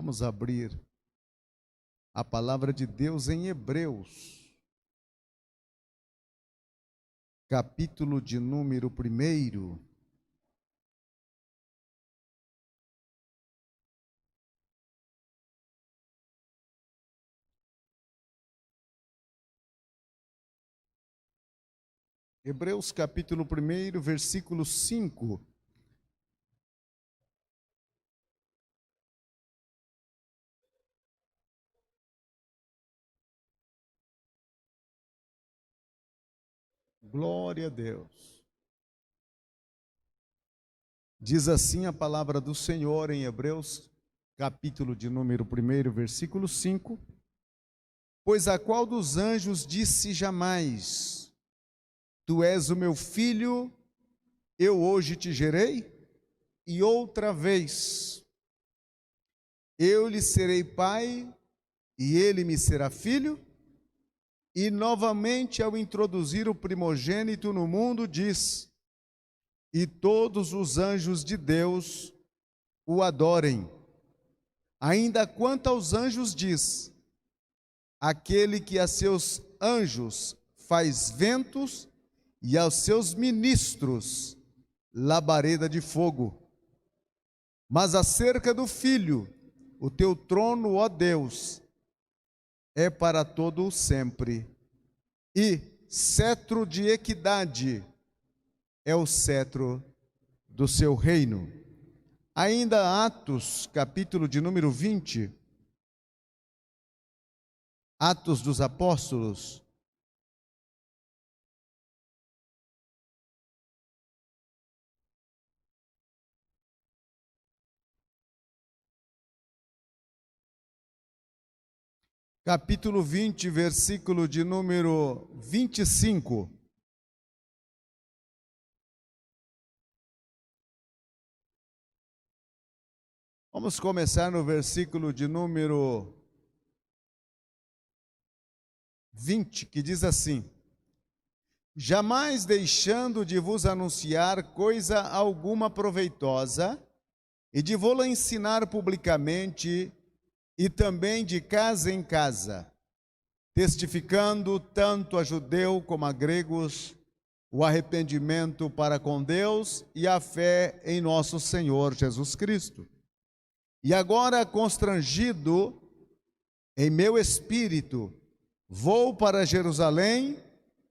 Vamos abrir a palavra de Deus em Hebreus, capítulo de número 1. Hebreus capítulo 1, versículo 5. Glória a Deus. Diz assim a palavra do Senhor em Hebreus, capítulo de número 1, versículo 5. Pois a qual dos anjos disse jamais: Tu és o meu filho, eu hoje te gerei? E outra vez: Eu lhe serei pai, e ele me será filho? E novamente, ao introduzir o primogênito no mundo, diz: E todos os anjos de Deus o adorem. Ainda quanto aos anjos diz: Aquele que a seus anjos faz ventos e aos seus ministros labareda de fogo. Mas acerca do Filho, o teu trono, ó Deus, é para todo o sempre, e cetro de equidade é o cetro do seu reino. Ainda Atos, capítulo de número 20, Atos dos Apóstolos, capítulo 20, versículo de número 25. Vamos começar no versículo de número 20, que diz assim: Jamais deixando de vos anunciar coisa alguma proveitosa, e de vô-la ensinar publicamente, e também de casa em casa, testificando tanto a judeu como a gregos o arrependimento para com Deus e a fé em nosso Senhor Jesus Cristo. E agora, constrangido em meu espírito, vou para Jerusalém,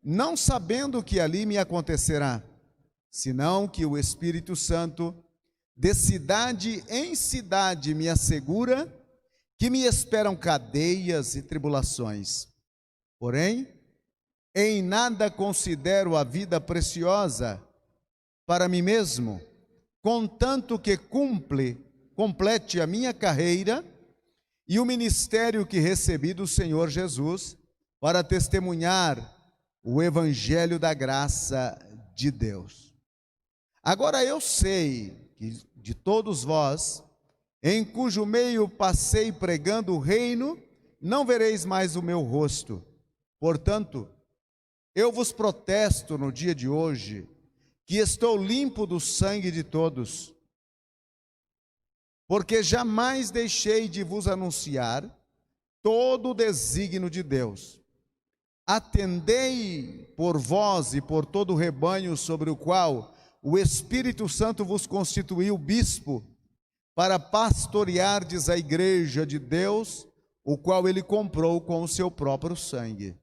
não sabendo o que ali me acontecerá, senão que o Espírito Santo, de cidade em cidade, me assegura que me esperam cadeias e tribulações. Porém, em nada considero a vida preciosa para mim mesmo, contanto que complete a minha carreira e o ministério que recebi do Senhor Jesus, para testemunhar o evangelho da graça de Deus. Agora eu sei que de todos vós, em cujo meio passei pregando o reino, não vereis mais o meu rosto. Portanto, eu vos protesto no dia de hoje, que estou limpo do sangue de todos, porque jamais deixei de vos anunciar todo o desígnio de Deus. Atendei por vós e por todo o rebanho sobre o qual o Espírito Santo vos constituiu bispo, para pastoreardes a igreja de Deus, o qual ele comprou com o seu próprio sangue.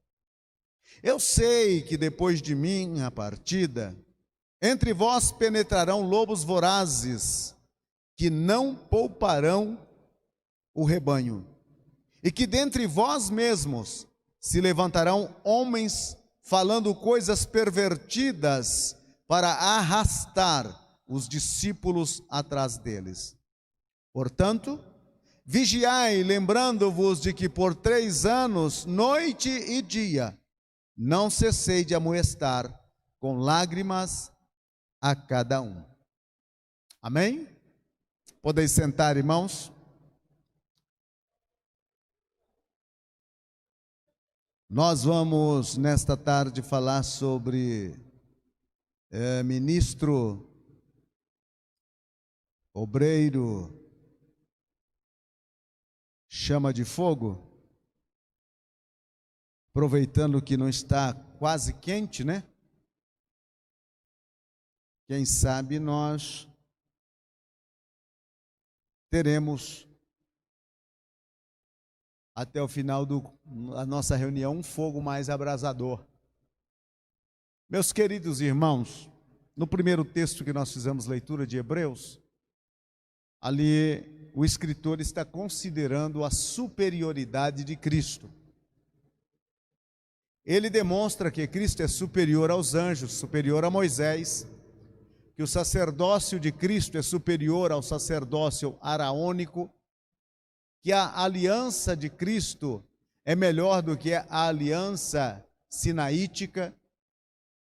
Eu sei que depois de minha partida, entre vós penetrarão lobos vorazes, que não pouparão o rebanho, e que dentre vós mesmos se levantarão homens falando coisas pervertidas para arrastar os discípulos atrás deles. Portanto, vigiai, lembrando-vos de que por 3 anos, noite e dia, não cessei de amoestar com lágrimas a cada um. Amém? Podeis sentar, irmãos. Nós vamos, nesta tarde, falar sobre ministro, obreiro, chama de fogo, aproveitando que não está quase quente, né? Quem sabe nós teremos até o final da nossa reunião um fogo mais abrasador. Meus queridos irmãos, no primeiro texto que nós fizemos leitura de Hebreus, ali o escritor está considerando a superioridade de Cristo. Ele demonstra que Cristo é superior aos anjos, superior a Moisés, que o sacerdócio de Cristo é superior ao sacerdócio araônico, que a aliança de Cristo é melhor do que a aliança sinaítica.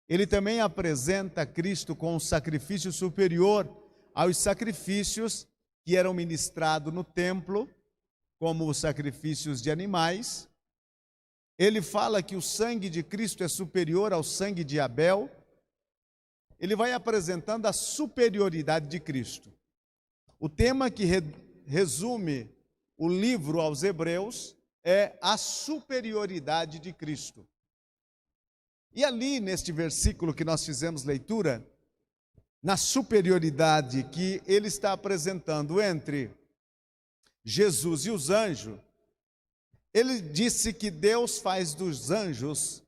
Ele também apresenta Cristo com um sacrifício superior aos sacrifícios que eram ministrados no templo, como os sacrifícios de animais. Ele fala que o sangue de Cristo é superior ao sangue de Abel. Ele vai apresentando a superioridade de Cristo. O tema que resume o livro aos Hebreus é a superioridade de Cristo. E ali, neste versículo que nós fizemos leitura, na superioridade que ele está apresentando entre Jesus e os anjos, ele disse que Deus faz dos anjos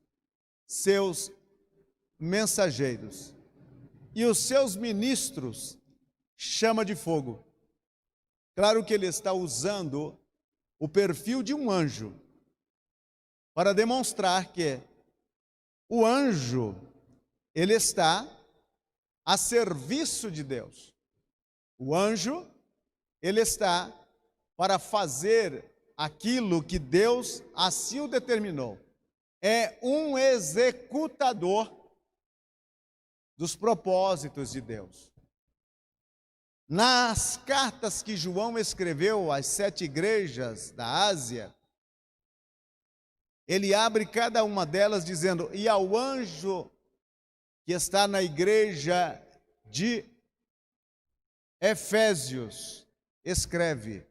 seus mensageiros e os seus ministros chama de fogo. Claro que ele está usando o perfil de um anjo para demonstrar que o anjo, ele está a serviço de Deus. O anjo, ele está para fazer aquilo que Deus assim o determinou. É um executador dos propósitos de Deus. Nas cartas que João escreveu às 7 igrejas da Ásia, ele abre cada uma delas dizendo: e ao anjo que está na igreja de Efésios, escreve.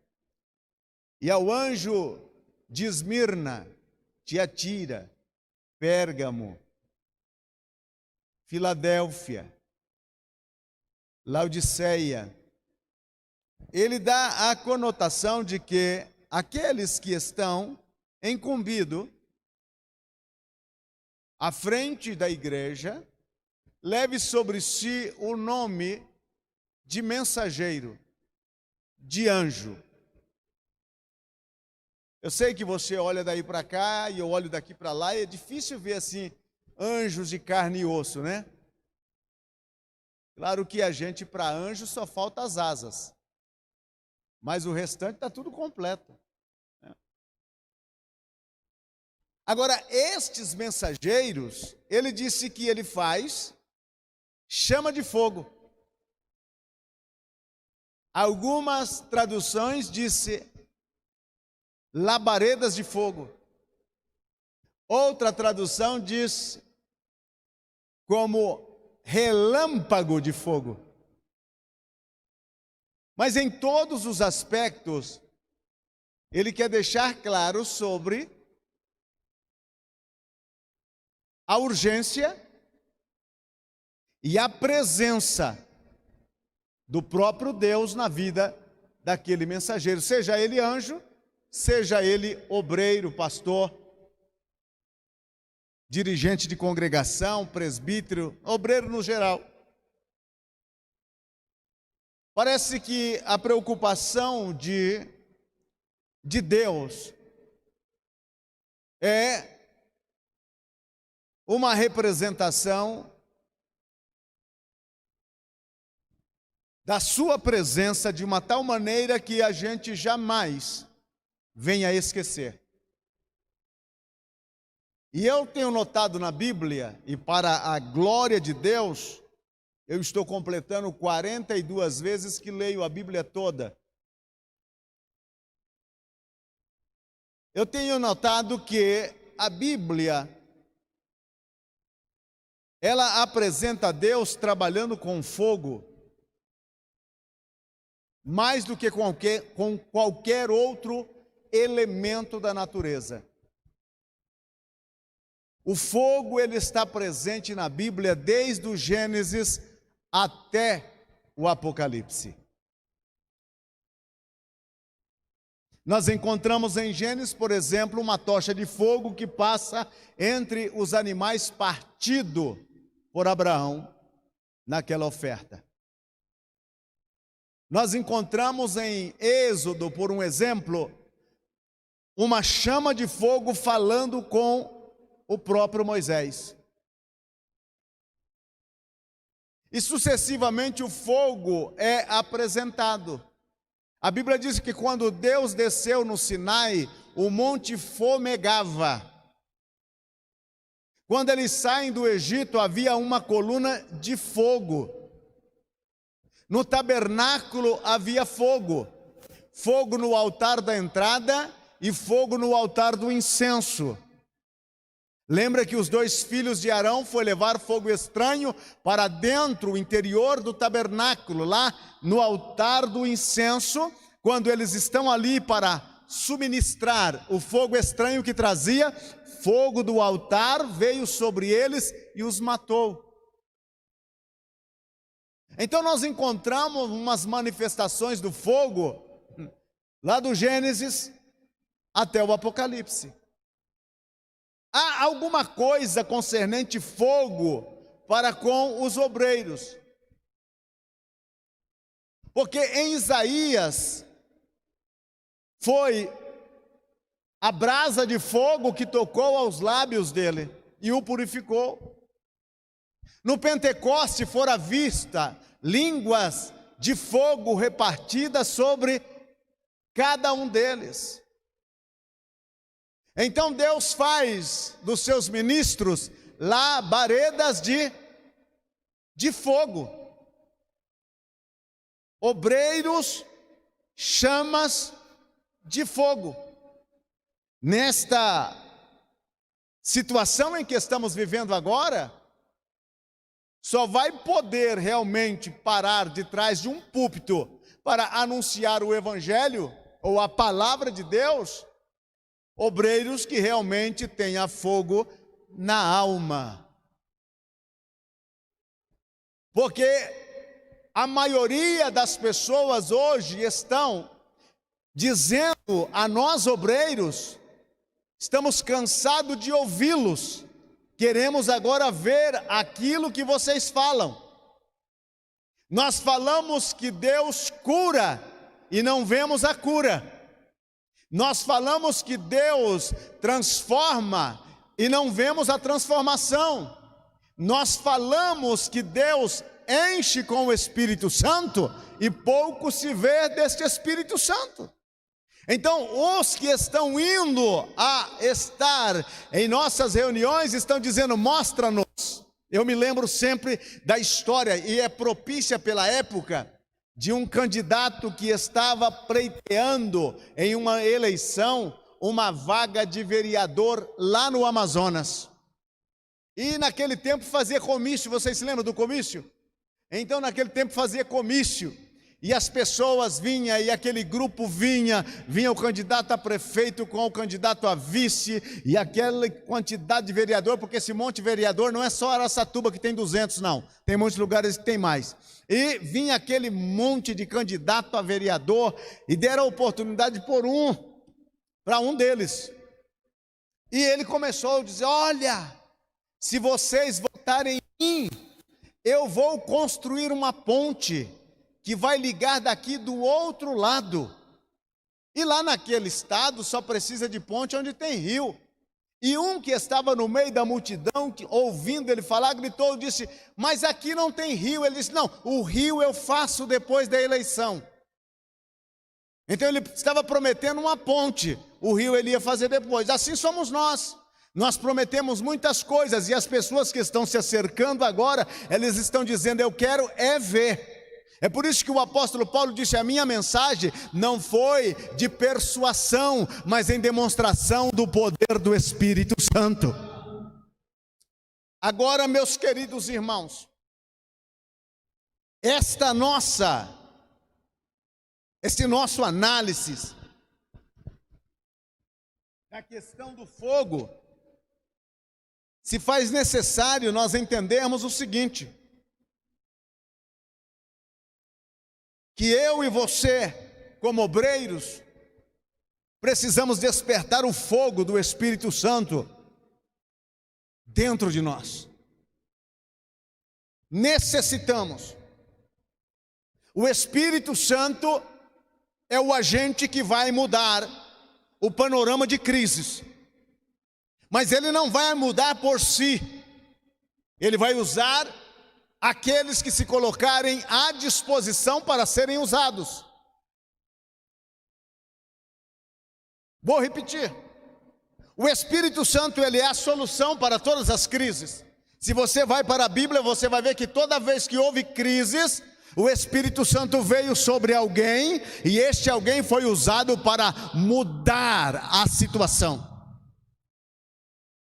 E ao anjo de Esmirna, Tiatira, Pérgamo, Filadélfia, Laodiceia, ele dá a conotação de que aqueles que estão incumbidos à frente da igreja, leve sobre si o nome de mensageiro, de anjo. Eu sei que você olha daí para cá e eu olho daqui para lá e é difícil ver assim anjos de carne e osso, né? Claro que a gente, para anjo, só falta as asas, mas o restante está tudo completo. Agora, estes mensageiros, ele disse que ele faz chama de fogo. Algumas traduções dizem labaredas de fogo. Outra tradução diz como relâmpago de fogo. Mas em todos os aspectos, ele quer deixar claro sobre a urgência e a presença do próprio Deus na vida daquele mensageiro, seja ele anjo, seja ele obreiro, pastor, dirigente de congregação, presbítero, obreiro no geral. Parece que a preocupação de Deus é uma representação da sua presença de uma tal maneira que a gente jamais venha a esquecer. E eu tenho notado na Bíblia, e para a glória de Deus, eu estou completando 42 vezes que leio a Bíblia toda. Eu tenho notado que a Bíblia, ela apresenta Deus trabalhando com fogo, mais do que com qualquer outro elemento da natureza. O fogo, ele está presente na Bíblia desde o Gênesis até o Apocalipse. Nós encontramos em Gênesis, por exemplo, uma tocha de fogo que passa entre os animais partido por Abraão naquela oferta. Nós encontramos em Êxodo, por um exemplo, uma chama de fogo falando com o próprio Moisés. E sucessivamente o fogo é apresentado. A Bíblia diz que quando Deus desceu no Sinai, o monte fumegava. Quando eles saem do Egito, havia uma coluna de fogo. No tabernáculo havia fogo. Fogo no altar da entrada e fogo no altar do incenso. Lembra que os 2 filhos de Arão foram levar fogo estranho para dentro, o interior do tabernáculo, lá no altar do incenso, quando eles estão ali para subministrar o fogo estranho que trazia, fogo do altar veio sobre eles e os matou. Então nós encontramos umas manifestações do fogo, lá do Gênesis até o Apocalipse. Há alguma coisa concernente fogo para com os obreiros. Porque em Isaías foi a brasa de fogo que tocou aos lábios dele e o purificou. No Pentecoste fora vista línguas de fogo repartidas sobre cada um deles. Então Deus faz dos seus ministros labaredas de fogo. Obreiros, chamas de fogo. Nesta situação em que estamos vivendo agora, só vai poder realmente parar de trás de um púlpito para anunciar o Evangelho ou a palavra de Deus, obreiros que realmente tenham fogo na alma. Porque a maioria das pessoas hoje estão dizendo a nós obreiros, estamos cansados de ouvi-los, queremos agora ver aquilo que vocês falam. Nós falamos que Deus cura e não vemos a cura. Nós falamos que Deus transforma e não vemos a transformação. Nós falamos que Deus enche com o Espírito Santo e pouco se vê deste Espírito Santo. Então, os que estão indo a estar em nossas reuniões estão dizendo, mostra-nos. Eu me lembro sempre da história, e é propícia pela época, de um candidato que estava pleiteando em uma eleição uma vaga de vereador lá no Amazonas. E naquele tempo fazia comício, vocês se lembram do comício? Então naquele tempo fazia comício, e as pessoas vinham, e aquele grupo vinha o candidato a prefeito com o candidato a vice, e aquela quantidade de vereador, porque esse monte de vereador não é só Araçatuba que tem 200 não, tem muitos lugares que tem mais. E vinha aquele monte de candidato a vereador, e deram a oportunidade para um deles. E ele começou a dizer, olha, se vocês votarem em mim, eu vou construir uma ponte que vai ligar daqui do outro lado. E lá naquele estado só precisa de ponte onde tem rio. E um que estava no meio da multidão, ouvindo ele falar, gritou e disse, mas aqui não tem rio. Ele disse, não, o rio eu faço depois da eleição. Então ele estava prometendo uma ponte, o rio ele ia fazer depois. Assim somos nós. Nós prometemos muitas coisas e as pessoas que estão se acercando agora, eles estão dizendo, eu quero é ver. É por isso que o apóstolo Paulo disse, a minha mensagem não foi de persuasão, mas em demonstração do poder do Espírito Santo. Agora, meus queridos irmãos, este nosso análise Na questão do fogo, se faz necessário nós entendermos o seguinte: que eu e você, como obreiros, precisamos despertar o fogo do Espírito Santo dentro de nós. Necessitamos. O Espírito Santo é o agente que vai mudar o panorama de crises. Mas ele não vai mudar por si. Ele vai usar aqueles que se colocarem à disposição para serem usados. Vou repetir. O Espírito Santo, ele é a solução para todas as crises. Se você vai para a Bíblia, você vai ver que toda vez que houve crises, o Espírito Santo veio sobre alguém e este alguém foi usado para mudar a situação.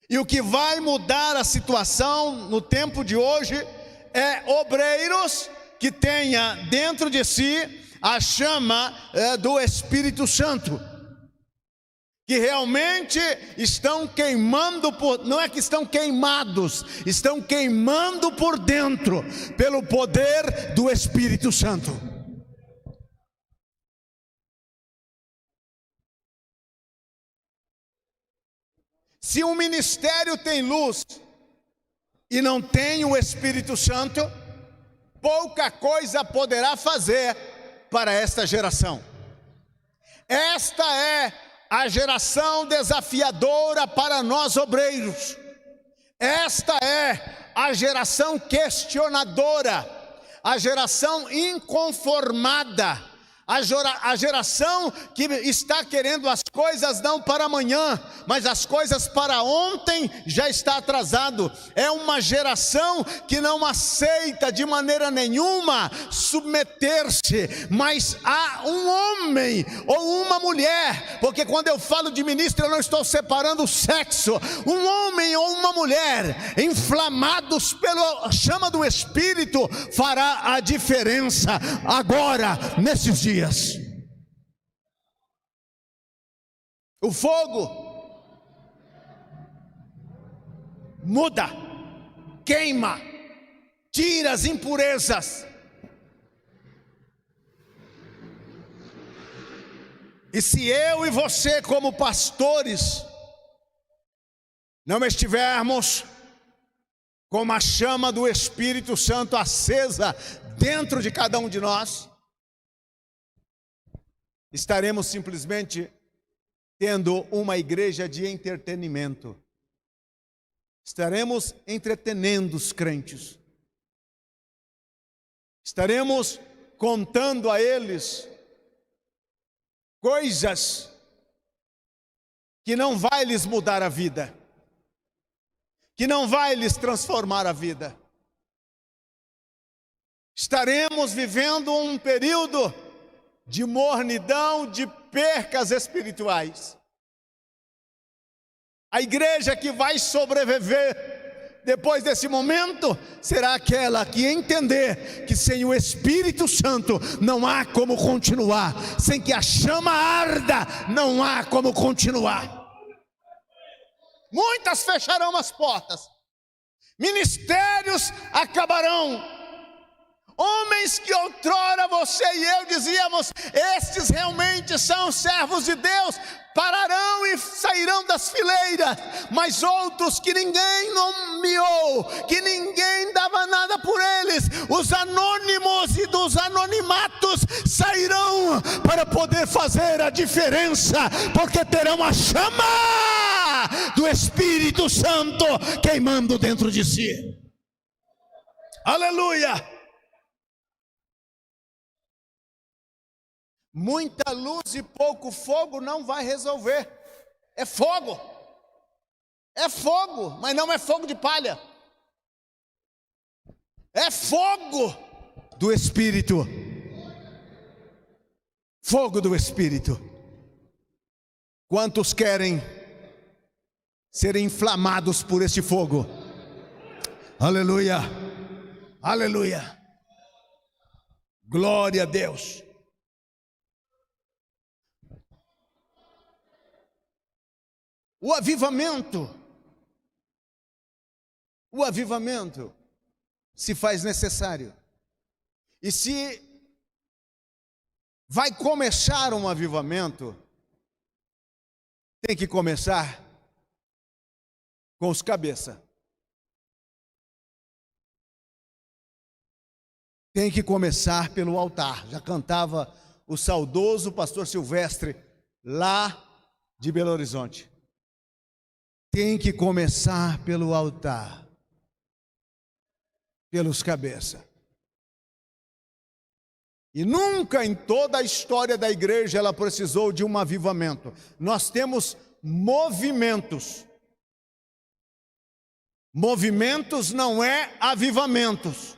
E o que vai mudar a situação no tempo de hoje é obreiros que tenha dentro de si a chama do Espírito Santo, que realmente estão queimando não é que estão queimados, estão queimando por dentro, pelo poder do Espírito Santo. Se um ministério tem luz e não tem o Espírito Santo, pouca coisa poderá fazer para esta geração. Esta é a geração desafiadora para nós obreiros. Esta é a geração questionadora, a geração inconformada, a geração que está querendo as coisas não para amanhã, mas as coisas para ontem já está atrasado. É uma geração que não aceita de maneira nenhuma submeter-se, mas a um homem ou uma mulher, porque quando eu falo de ministro eu não estou separando o sexo. Um homem ou uma mulher inflamados pela chama do Espírito fará a diferença agora, nesses dias. O fogo muda, queima, tira as impurezas. E se eu e você, como pastores, não estivermos com a chama do Espírito Santo acesa dentro de cada um de nós, estaremos simplesmente tendo uma igreja de entretenimento. Estaremos entretenendo os crentes. Estaremos contando a eles coisas que não vai lhes mudar a vida, que não vai lhes transformar a vida. Estaremos vivendo um período de mornidão, de percas espirituais. A igreja que vai sobreviver depois desse momento será aquela que entender que sem o Espírito Santo não há como continuar, sem que a chama arda não há como continuar. Muitas fecharão as portas, ministérios acabarão. Homens que outrora você e eu dizíamos, estes realmente são servos de Deus, pararão e sairão das fileiras. Mas outros que ninguém nomeou, que ninguém dava nada por eles, os anônimos e dos anonimatos sairão para poder fazer a diferença, porque terão a chama do Espírito Santo queimando dentro de si. Aleluia! Muita luz e pouco fogo não vai resolver. É fogo, mas não é fogo de palha. É fogo do Espírito. Fogo do Espírito. Quantos querem ser inflamados por esse fogo? Aleluia, aleluia. Glória a Deus. O avivamento se faz necessário. E se vai começar um avivamento, tem que começar com os cabeças. Tem que começar pelo altar. Já cantava o saudoso pastor Silvestre, lá de Belo Horizonte. Tem que começar pelo altar, pelos cabeças. E nunca em toda a história da igreja ela precisou de um avivamento. Nós temos movimentos. Movimentos não é avivamentos.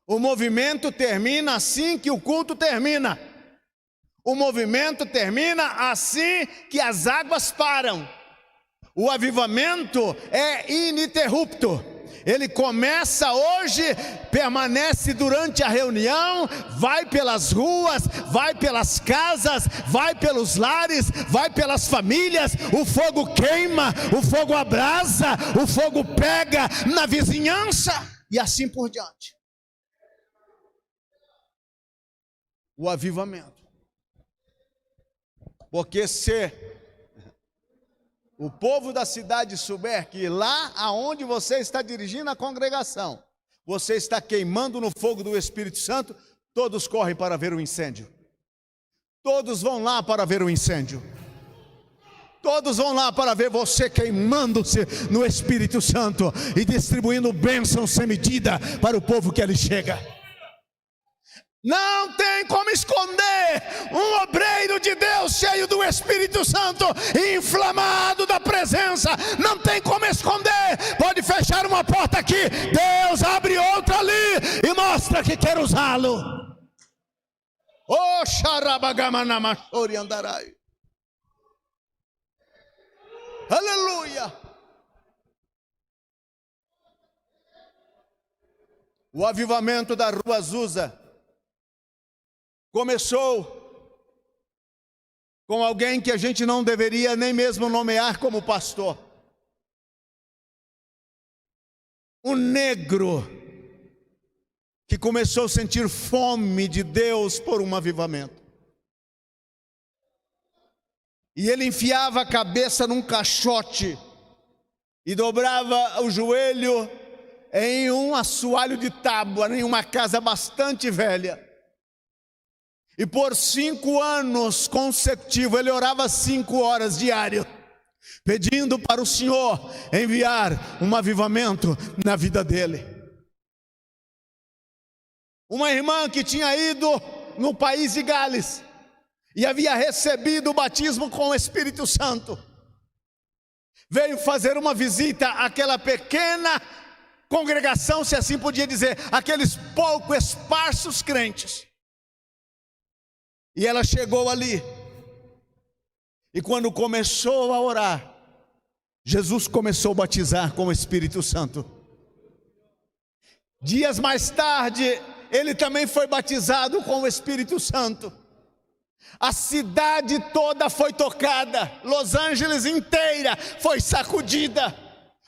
O movimento termina assim que o culto termina. O movimento termina assim que as águas param. O avivamento é ininterrupto. Ele começa hoje, permanece durante a reunião, vai pelas ruas, vai pelas casas, vai pelos lares, vai pelas famílias. O fogo queima, o fogo abrasa, o fogo pega na vizinhança e assim por diante. O avivamento. Porque se o povo da cidade souber que lá aonde você está dirigindo a congregação, você está queimando no fogo do Espírito Santo, todos correm para ver o incêndio. Todos vão lá para ver o incêndio. Todos vão lá para ver você queimando-se no Espírito Santo e distribuindo bênçãos sem medida para o povo que ali chega. Não tem como esconder um obreiro de Deus cheio do Espírito Santo, inflamado da presença. Não tem como esconder. Pode fechar uma porta aqui, Deus abre outra ali e mostra que quer usá-lo. Oh, xarabagamanamasori andarai. Aleluia. O avivamento da Rua Azusa começou com alguém que a gente não deveria nem mesmo nomear como pastor. Um negro que começou a sentir fome de Deus por um avivamento. E ele enfiava a cabeça num caixote e dobrava o joelho em um assoalho de tábua, em uma casa bastante velha. E por 5 anos consecutivos, ele orava 5 horas diárias, pedindo para o Senhor enviar um avivamento na vida dele. Uma irmã que tinha ido no país de Gales e havia recebido o batismo com o Espírito Santo, veio fazer uma visita àquela pequena congregação, se assim podia dizer, aqueles poucos esparsos crentes. E ela chegou ali, e quando começou a orar, Jesus começou a batizar com o Espírito Santo. Dias mais tarde, ele também foi batizado com o Espírito Santo. A cidade toda foi tocada, Los Angeles inteira foi sacudida.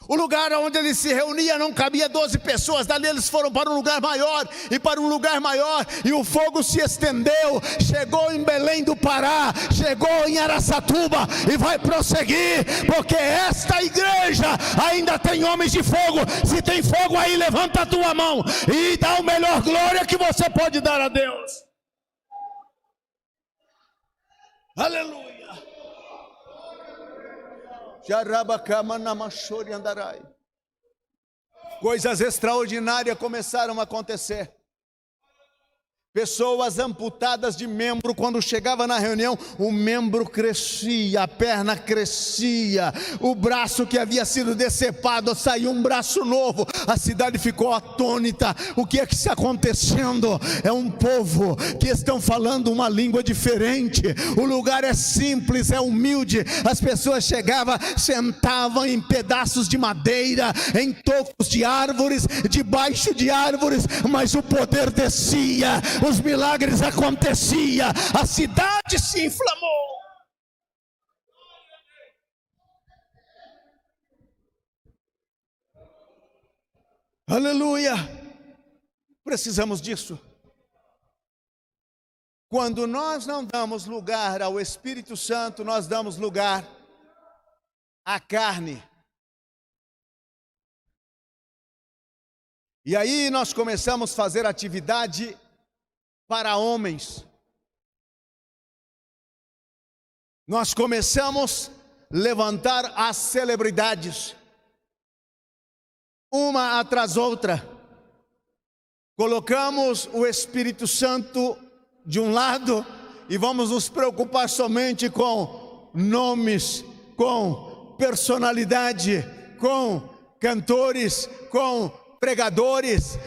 O lugar onde ele se reunia não cabia 12 pessoas, dali eles foram para um lugar maior, e para um lugar maior, e o fogo se estendeu, chegou em Belém do Pará, chegou em Araçatuba, e vai prosseguir, porque esta igreja ainda tem homens de fogo. Se tem fogo aí, levanta a tua mão, e dá a melhor glória que você pode dar a Deus. Aleluia. Coisas extraordinárias começaram a acontecer. Pessoas amputadas de membro, quando chegava na reunião, o membro crescia, a perna crescia, o braço que havia sido decepado, saiu um braço novo. A cidade ficou atônita. O que é que está acontecendo? É um povo que estão falando uma língua diferente. O lugar é simples, é humilde. As pessoas chegavam, sentavam em pedaços de madeira, em tocos de árvores, debaixo de árvores, mas o poder descia, os milagres aconteciam, a cidade se inflamou. Aleluia! Precisamos disso. Quando nós não damos lugar ao Espírito Santo, nós damos lugar à carne. E aí nós começamos a fazer atividade para homens. Nós começamos a levantar as celebridades, uma atrás outra. Colocamos o Espírito Santo de um lado e vamos nos preocupar somente com nomes, com personalidade, com cantores, com pregadores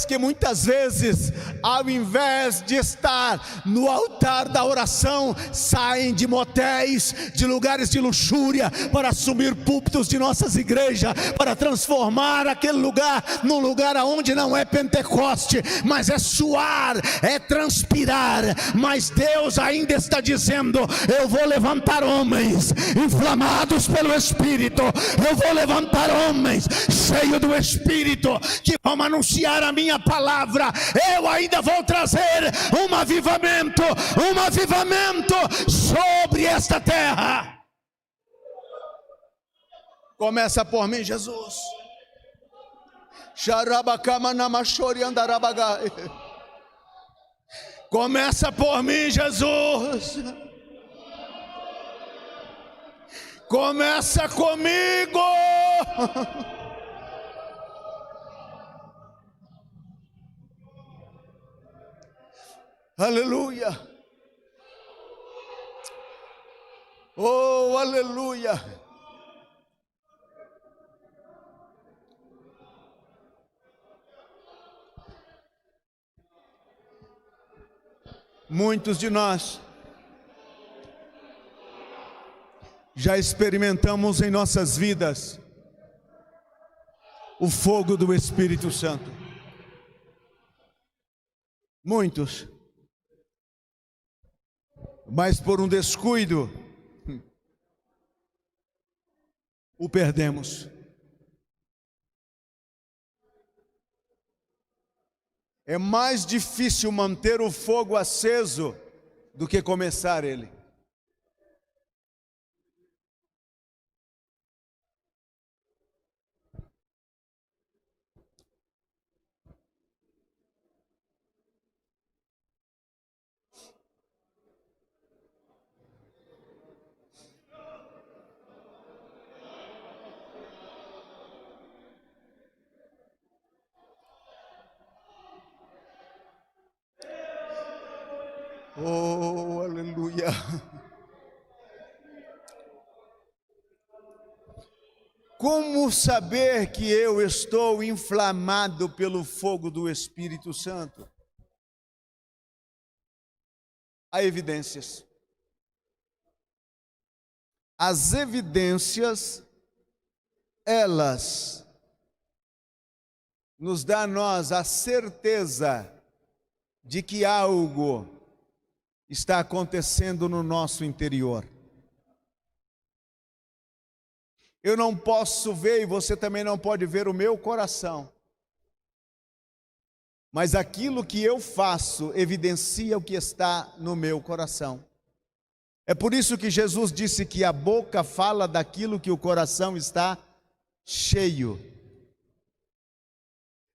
que muitas vezes, ao invés de estar no altar da oração, saem de motéis, de lugares de luxúria, para assumir púlpitos de nossas igrejas, para transformar aquele lugar num lugar onde não é Pentecoste, mas é suar, é transpirar. Mas Deus ainda está dizendo: eu vou levantar homens inflamados pelo Espírito, eu vou levantar homens cheios do Espírito, que vão anunciar a minha palavra. Eu ainda vou trazer um avivamento sobre esta terra. Começa por mim, Jesus. Começa por mim, Jesus. Começa comigo. Aleluia. Oh, aleluia. Muitos de nós já experimentamos em nossas vidas o fogo do Espírito Santo. Muitos. Mas por um descuido, o perdemos. É mais difícil manter o fogo aceso do que começar ele. Oh, aleluia. Como saber que eu estou inflamado pelo fogo do Espírito Santo? Há evidências. As evidências, elas nos dão a nós a certeza de que algo está acontecendo no nosso interior. Eu não posso ver, e você também não pode ver, o meu coração, mas aquilo que eu faço evidencia o que está no meu coração. É por isso que Jesus disse que a boca fala daquilo que o coração está cheio.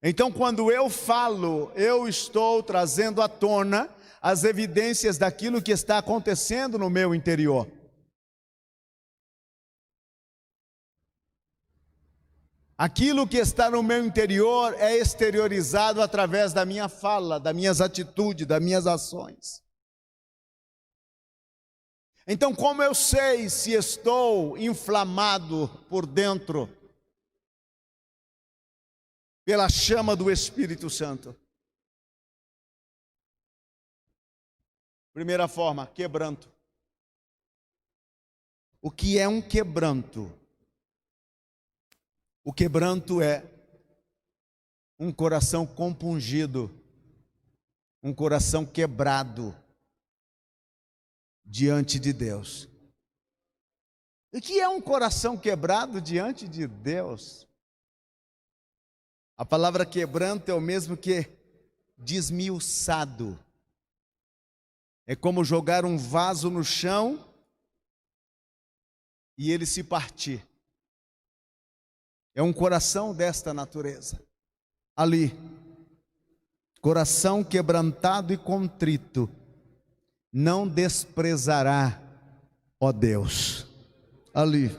Então, quando eu falo, eu estou trazendo à tona as evidências daquilo que está acontecendo no meu interior. Aquilo que está no meu interior é exteriorizado através da minha fala, das minhas atitudes, das minhas ações. Então, como eu sei se estou inflamado por dentro pela chama do Espírito Santo? Primeira forma, quebranto. O que é um quebranto? O quebranto é um coração compungido, um coração quebrado diante de Deus. O que é um coração quebrado diante de Deus? A palavra quebranto é o mesmo que desmiuçado. É como jogar um vaso no chão e ele se partir. É um coração desta natureza. Ali, coração quebrantado e contrito, não desprezará, ó Deus. Ali.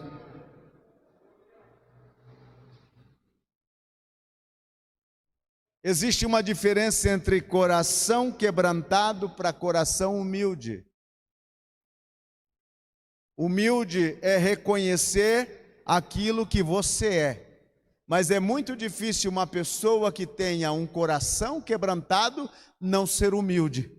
Existe uma diferença entre coração quebrantado para coração humilde. Humilde é reconhecer aquilo que você é. Mas é muito difícil uma pessoa que tenha um coração quebrantado não ser humilde.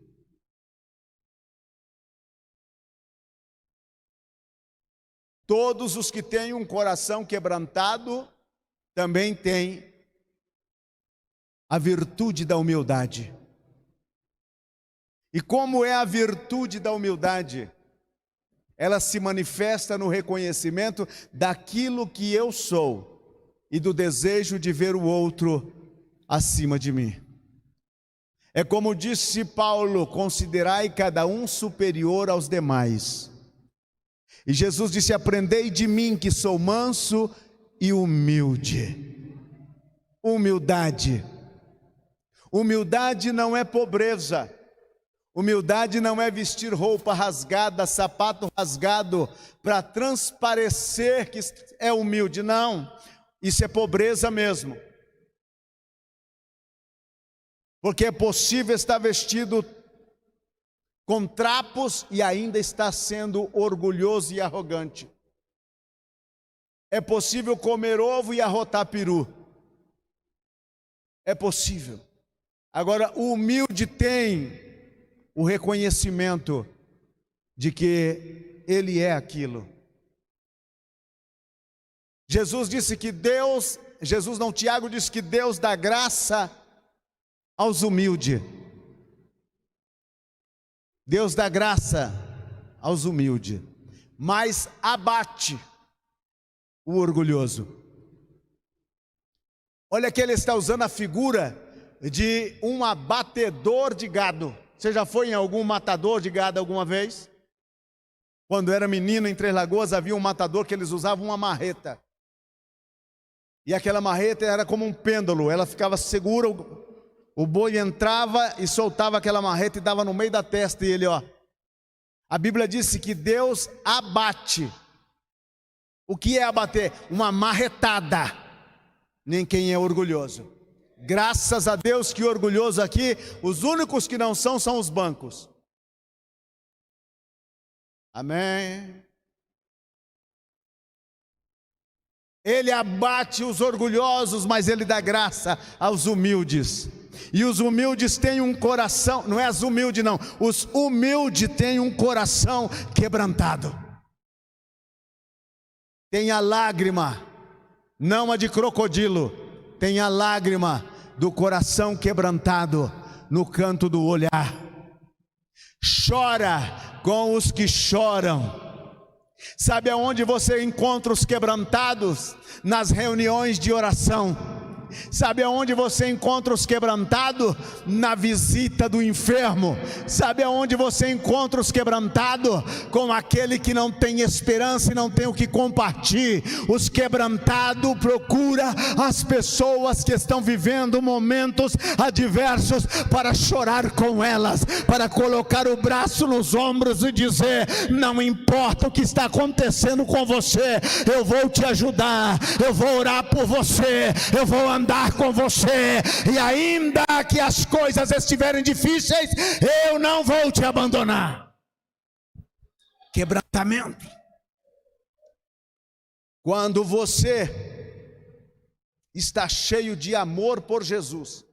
Todos os que têm um coração quebrantado também têm a virtude da humildade. E como é a virtude da humildade? Ela se manifesta no reconhecimento daquilo que eu sou e do desejo de ver o outro acima de mim. É como disse Paulo: considerai cada um superior aos demais. E Jesus disse: aprendei de mim que sou manso e humilde. Humildade. Humildade não é pobreza. Humildade não é vestir roupa rasgada, sapato rasgado, para transparecer que é humilde. Não, isso é pobreza mesmo. Porque é possível estar vestido com trapos e ainda estar sendo orgulhoso e arrogante. É possível comer ovo e arrotar peru. É possível. Agora, o humilde tem o reconhecimento de que ele é aquilo. Tiago disse que Deus dá graça aos humildes. Deus dá graça aos humildes, mas abate o orgulhoso. Olha que ele está usando a figura de um abatedor de gado. Você já foi em algum matador de gado alguma vez? Quando era menino em Três Lagoas havia um matador que eles usavam uma marreta. E aquela marreta era como um pêndulo, ela ficava segura, o boi entrava e soltava aquela marreta e dava no meio da testa e ele, ó. A Bíblia disse que Deus abate. O que é abater? Uma marretada. Nem quem é orgulhoso. Graças a Deus que orgulhoso aqui, os únicos que não são os bancos. Amém. Ele abate os orgulhosos, mas ele dá graça aos humildes. E os humildes têm um coração, não é as humildes não, os humildes têm um coração quebrantado. Tem a lágrima, não a de crocodilo, tem a lágrima do coração quebrantado no canto do olhar. Chora com os que choram. Sabe aonde você encontra os quebrantados? Nas reuniões de oração. Sabe aonde você encontra os quebrantados? Na visita do enfermo. Sabe aonde você encontra os quebrantados? Com aquele que não tem esperança e não tem o que compartilhar. Os quebrantados procura as pessoas que estão vivendo momentos adversos para chorar com elas, para colocar o braço nos ombros e dizer: não importa o que está acontecendo com você, eu vou te ajudar, eu vou orar por você, eu vou andar com você, e ainda que as coisas estiverem difíceis, eu não vou te abandonar. Quebrantamento. Quando você está cheio de amor por Jesus,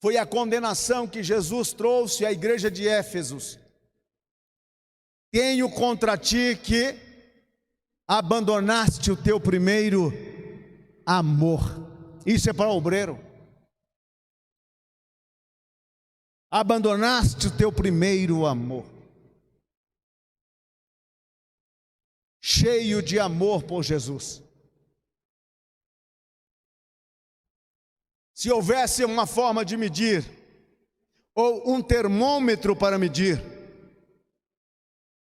foi a condenação que Jesus trouxe à igreja de Éfesos: tenho contra ti que abandonaste o teu primeiro amor. Isso é para o obreiro. Abandonaste o teu primeiro amor. Cheio de amor por Jesus. Se houvesse uma forma de medir, ou um termômetro para medir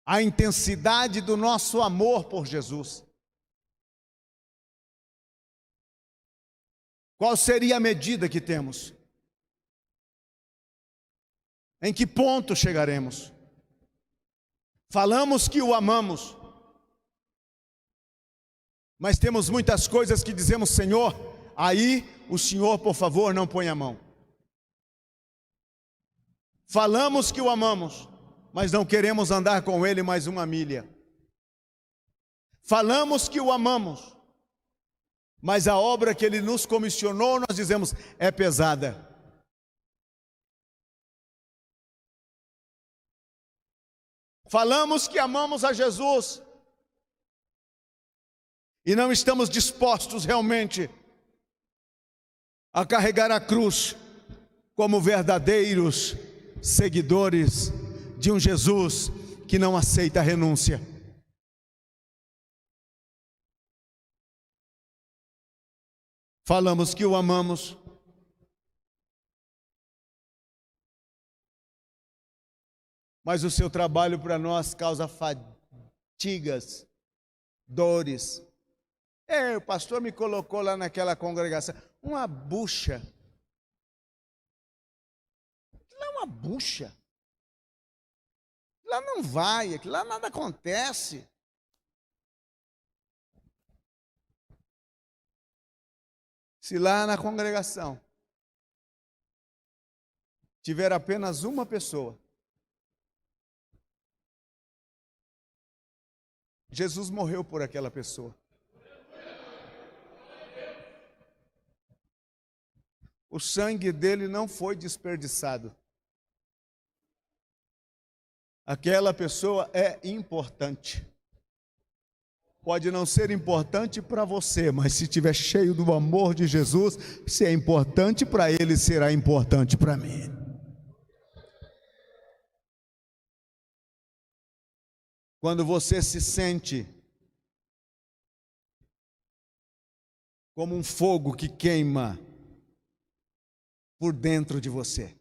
a intensidade do nosso amor por Jesus, qual seria a medida que temos? Em que ponto chegaremos? Falamos que o amamos, mas temos muitas coisas que dizemos: Senhor, aí o Senhor, por favor, não põe a mão. Falamos que o amamos, mas não queremos andar com Ele mais uma milha. Falamos que o amamos, mas a obra que Ele nos comissionou, nós dizemos, é pesada. Falamos que amamos a Jesus e não estamos dispostos realmente a carregar a cruz como verdadeiros seguidores de um Jesus que não aceita a renúncia. Falamos que o amamos, mas o seu trabalho para nós causa fadigas, dores. O pastor me colocou lá naquela congregação, uma bucha. Aquilo é uma bucha. Lá não vai, aquilo lá nada acontece. Se lá na congregação tiver apenas uma pessoa, Jesus morreu por aquela pessoa. O sangue dele não foi desperdiçado. Aquela pessoa é importante. Pode não ser importante para você, mas se estiver cheio do amor de Jesus, se é importante para ele, será importante para mim. Quando você se sente como um fogo que queima por dentro de você.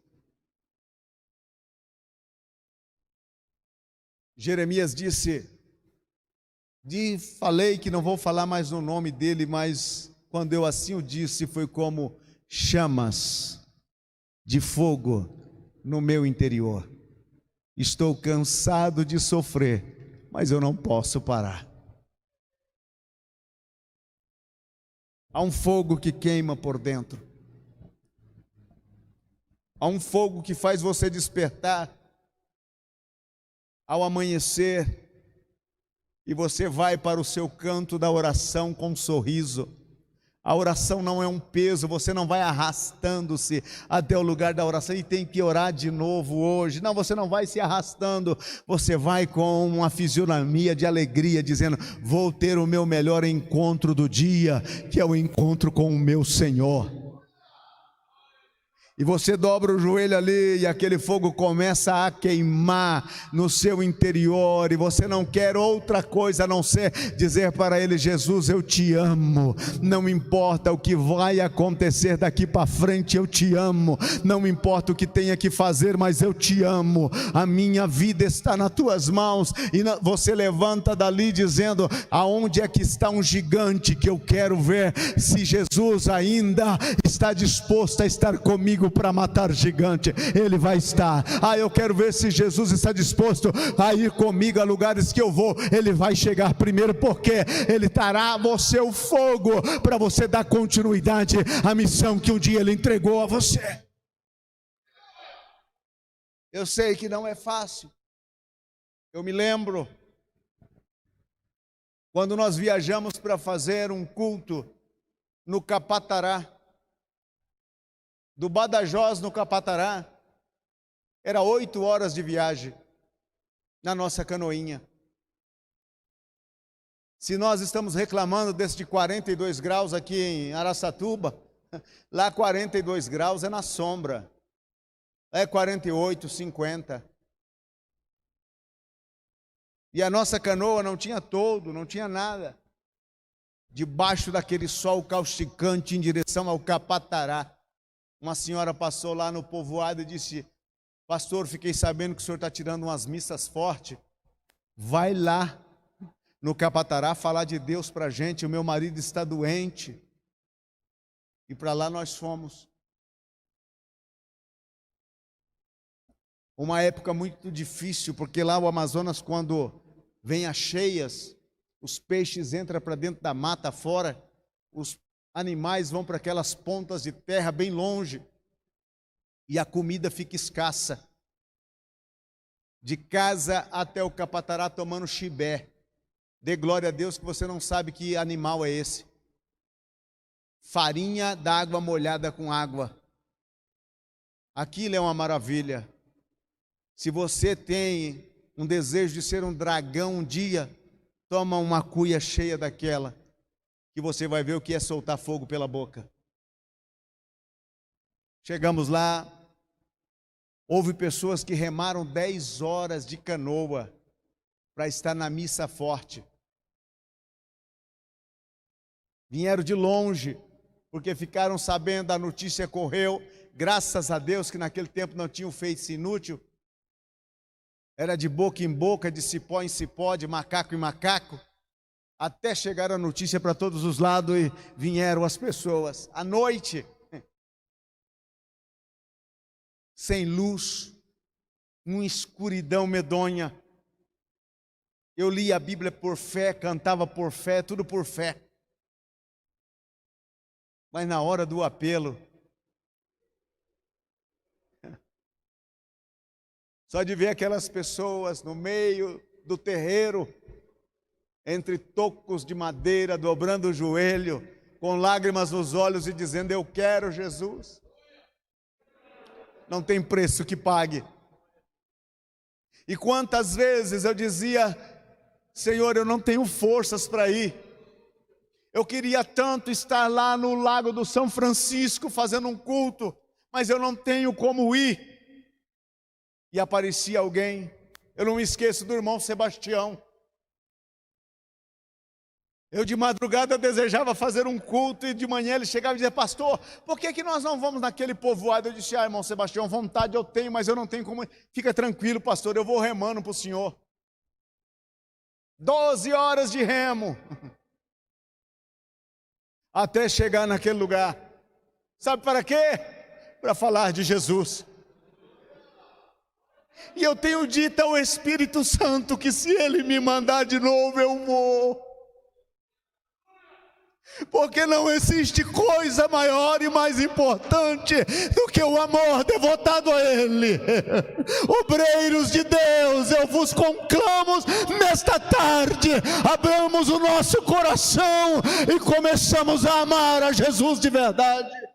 Jeremias disse, falei que não vou falar mais o nome dele, mas quando eu assim o disse, foi como chamas de fogo no meu interior. Estou cansado de sofrer, mas eu não posso parar. Há um fogo que queima por dentro. Há um fogo que faz você despertar ao amanhecer e você vai para o seu canto da oração com um sorriso. A oração não é um peso, você não vai arrastando-se até o lugar da oração e tem que orar de novo hoje. Não, você não vai se arrastando, você vai com uma fisionomia de alegria, dizendo, vou ter o meu melhor encontro do dia, que é o encontro com o meu Senhor. E você dobra o joelho ali e aquele fogo começa a queimar no seu interior e você não quer outra coisa a não ser dizer para ele, Jesus, eu te amo, não importa o que vai acontecer daqui para frente, eu te amo, não importa o que tenha que fazer, mas eu te amo, a minha vida está nas tuas mãos. E você levanta dali dizendo, aonde é que está um gigante que eu quero ver, se Jesus ainda está disposto a estar comigo para matar gigante, ele vai estar. Eu quero ver se Jesus está disposto a ir comigo a lugares que eu vou, ele vai chegar primeiro, porque ele dará a você o fogo para você dar continuidade à missão que um dia ele entregou a você. Eu sei que não é fácil. Eu me lembro quando nós viajamos para fazer um culto no Capatará, do Badajoz no Capatará, era 8 horas de viagem, na nossa canoinha. Se nós estamos reclamando desse de 42 graus aqui em Araçatuba, lá 42 graus é na sombra, é 48, 50. E a nossa canoa não tinha toldo, não tinha nada, debaixo daquele sol causticante em direção ao Capatará. Uma senhora passou lá no povoado e disse: pastor, fiquei sabendo que o senhor está tirando umas missas fortes. Vai lá no Capatará falar de Deus para a gente. O meu marido está doente. E para lá nós fomos. Uma época muito difícil, porque lá o Amazonas, quando vem as cheias, os peixes entram para dentro da mata fora, os animais vão para aquelas pontas de terra bem longe, e a comida fica escassa. De casa até o Capatará tomando chibé. Dê glória a Deus que você não sabe que animal é esse. Farinha d'água molhada com água. Aquilo é uma maravilha. Se você tem um desejo de ser um dragão um dia, toma uma cuia cheia daquela, que você vai ver o que é soltar fogo pela boca. Chegamos lá, houve pessoas que remaram 10 horas de canoa para estar na missa forte. Vieram de longe, porque ficaram sabendo, a notícia correu, graças a Deus que naquele tempo não tinha o Face inútil, era de boca em boca, de cipó em cipó, de macaco em macaco, até chegar a notícia para todos os lados e vieram as pessoas. À noite, sem luz, uma escuridão medonha. Eu li a Bíblia por fé, cantava por fé, tudo por fé. Mas na hora do apelo, só de ver aquelas pessoas no meio do terreiro, entre tocos de madeira, dobrando o joelho, com lágrimas nos olhos e dizendo: eu quero Jesus. Não tem preço que pague. E quantas vezes eu dizia: Senhor, eu não tenho forças para ir. Eu queria tanto estar lá no Lago do São Francisco fazendo um culto, mas eu não tenho como ir. E aparecia alguém. Eu não me esqueço do irmão Sebastião. Eu de madrugada desejava fazer um culto e de manhã ele chegava e dizia: pastor, por que nós não vamos naquele povoado? Eu disse: irmão Sebastião, vontade eu tenho, mas eu não tenho como. Fica tranquilo, pastor, eu vou remando para o senhor. 12 horas de remo até chegar naquele lugar. Sabe para quê? Para falar de Jesus. E eu tenho dito ao Espírito Santo que se Ele me mandar de novo, eu vou. Porque não existe coisa maior e mais importante do que o amor devotado a Ele. Obreiros de Deus, eu vos conclamo nesta tarde, abramos o nosso coração e começamos a amar a Jesus de verdade.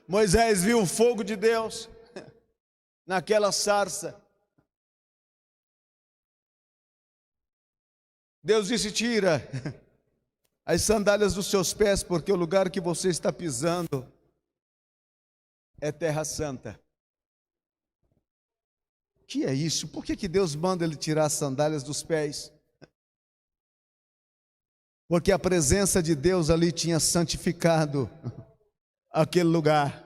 Moisés viu o fogo de Deus naquela sarça. Deus disse: tira as sandálias dos seus pés, porque o lugar que você está pisando é terra santa. O que é isso? Por que Deus manda ele tirar as sandálias dos pés? Porque a presença de Deus ali tinha santificado aquele lugar.